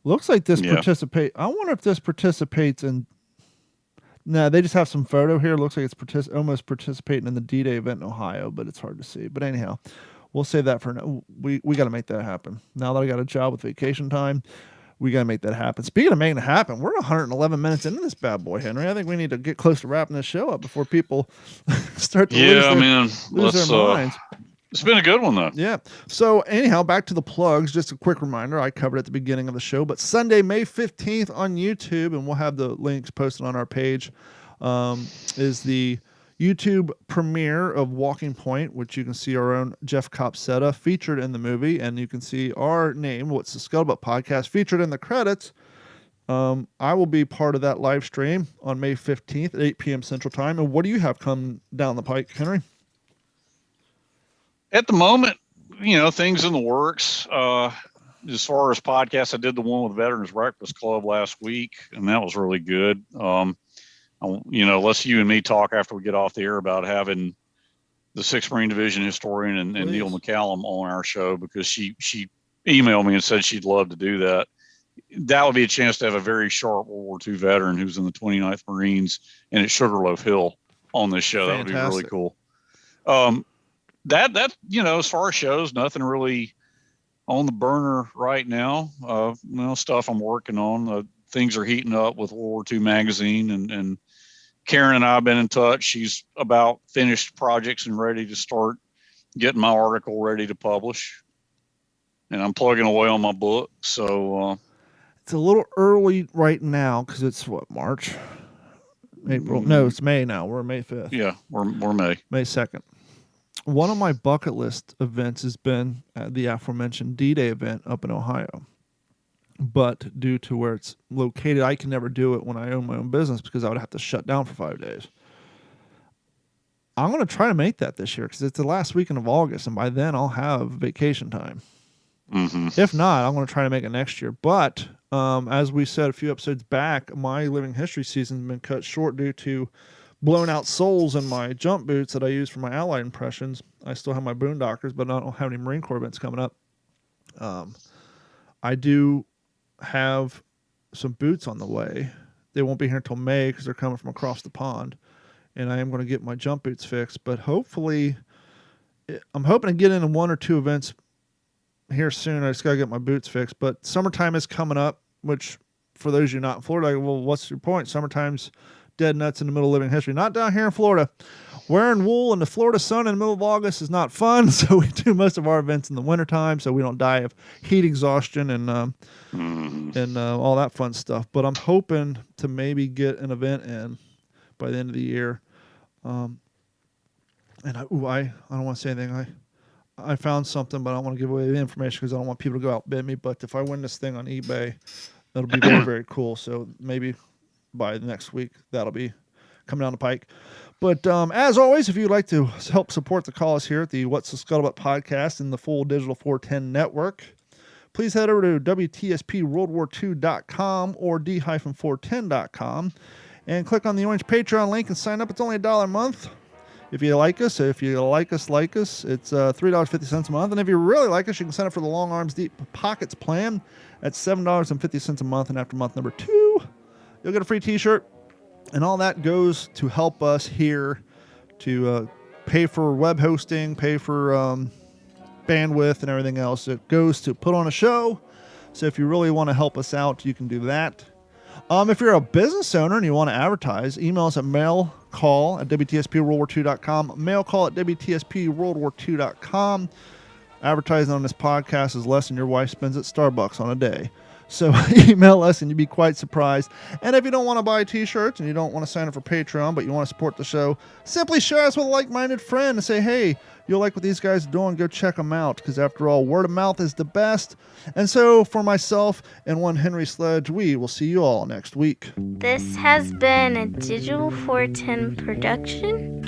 Looks like this participate. I wonder if this participates in. No, they just have some photo here. Looks like it's almost participating in the D-Day event in Ohio, but it's hard to see. But anyhow, we'll save that for now. We got to make that happen. Now that I got a job with vacation time, we got to make that happen. Speaking of making it happen, we're 111 minutes into this bad boy, Henry. I think we need to get close to wrapping this show up before people start to lose their minds. It's been a good one, though. Yeah. So anyhow, back to the plugs. Just a quick reminder, I covered at the beginning of the show, but Sunday, May 15th on YouTube, and we'll have the links posted on our page, is the YouTube premiere of Walking Point, which you can see our own Jeff Copsetta featured in the movie, and you can see our name, What's the Scuttlebutt Podcast, featured in the credits. I will be part of that live stream on May 15th at 8 p.m. Central Time. And what do you have come down the pike, Henry? At the moment, things in the works. As far as podcasts, I did the one with Veterans Breakfast Club last week, and that was really good. Let's you and me talk after we get off the air about having the 6th Marine Division historian and Neil McCallum on our show, because she emailed me and said she'd love to do that. That would be a chance to have a very sharp World War II veteran who's in the 29th Marines and at Sugarloaf Hill on this show. Fantastic. That would be really cool. That as far as shows, nothing really on the burner right now. Stuff I'm working on. Things are heating up with World War II magazine, and Karen and I have been in touch. She's about finished projects and ready to start getting my article ready to publish. And I'm plugging away on my book. So it's a little early right now because it's March, April. No, it's May now. We're May 5th. Yeah, we're May 2nd. One of my bucket list events has been the aforementioned D-Day event up in Ohio. But due to where it's located, I can never do it when I own my own business because I would have to shut down for 5 days. I'm going to try to make that this year because it's the last weekend of August, and by then I'll have vacation time. Mm-hmm. If not, I'm going to try to make it next year. But as we said a few episodes back, my living history season has been cut short due to blown out soles in my jump boots that I use for my Allied impressions. I still have my Boondockers, but I don't have any Marine Corps events coming up. I do have some boots on the way. They won't be here until May because they're coming from across the pond. And I am going to get my jump boots fixed. But hopefully, I'm hoping to get into 1 or 2 events here soon. I just got to get my boots fixed. But summertime is coming up, which for those of you not in Florida, well, what's your point? Summertime's dead nuts in the middle of living history. Not down here in Florida. Wearing wool in the Florida sun in the middle of August is not fun, so we do most of our events in the wintertime so we don't die of heat exhaustion and all that fun stuff. But I'm hoping to maybe get an event in by the end of the year. And I don't want to say anything. I found something, but I don't want to give away the information because I don't want people to go outbid me. But if I win this thing on eBay, it'll be very, very cool. So maybe by the next week, that'll be coming down the pike. But as always, if you'd like to help support the cause here at the What's the Scuttlebutt podcast and the full Digital 410 network, please head over to WTSPWorldWar2.com or D-410.com and click on the orange Patreon link and sign up. It's only $1 a month. If you like us, it's $3.50 a month. And if you really like us, you can sign up for the Long Arms Deep Pockets plan at $7.50 a month. And after month number 2, you'll get a free t-shirt. And all that goes to help us here to pay for web hosting, pay for bandwidth and everything else. It goes to put on a show. So if you really want to help us out, you can do that. If you're a business owner and you want to advertise, email us at mailcall@WTSPWorldWar2.com, mailcall@WTSPWorldWar2.com. Advertising on this podcast is less than your wife spends at Starbucks on a day. So email us and you'd be quite surprised. And if you don't want to buy t-shirts and you don't want to sign up for Patreon, but you want to support the show, simply share us with a like-minded friend and say, hey, you'll like what these guys are doing, go check them out. Because after all, word of mouth is the best. And so for myself and one Henry Sledge, we will see you all next week. This has been a Digital 410 production.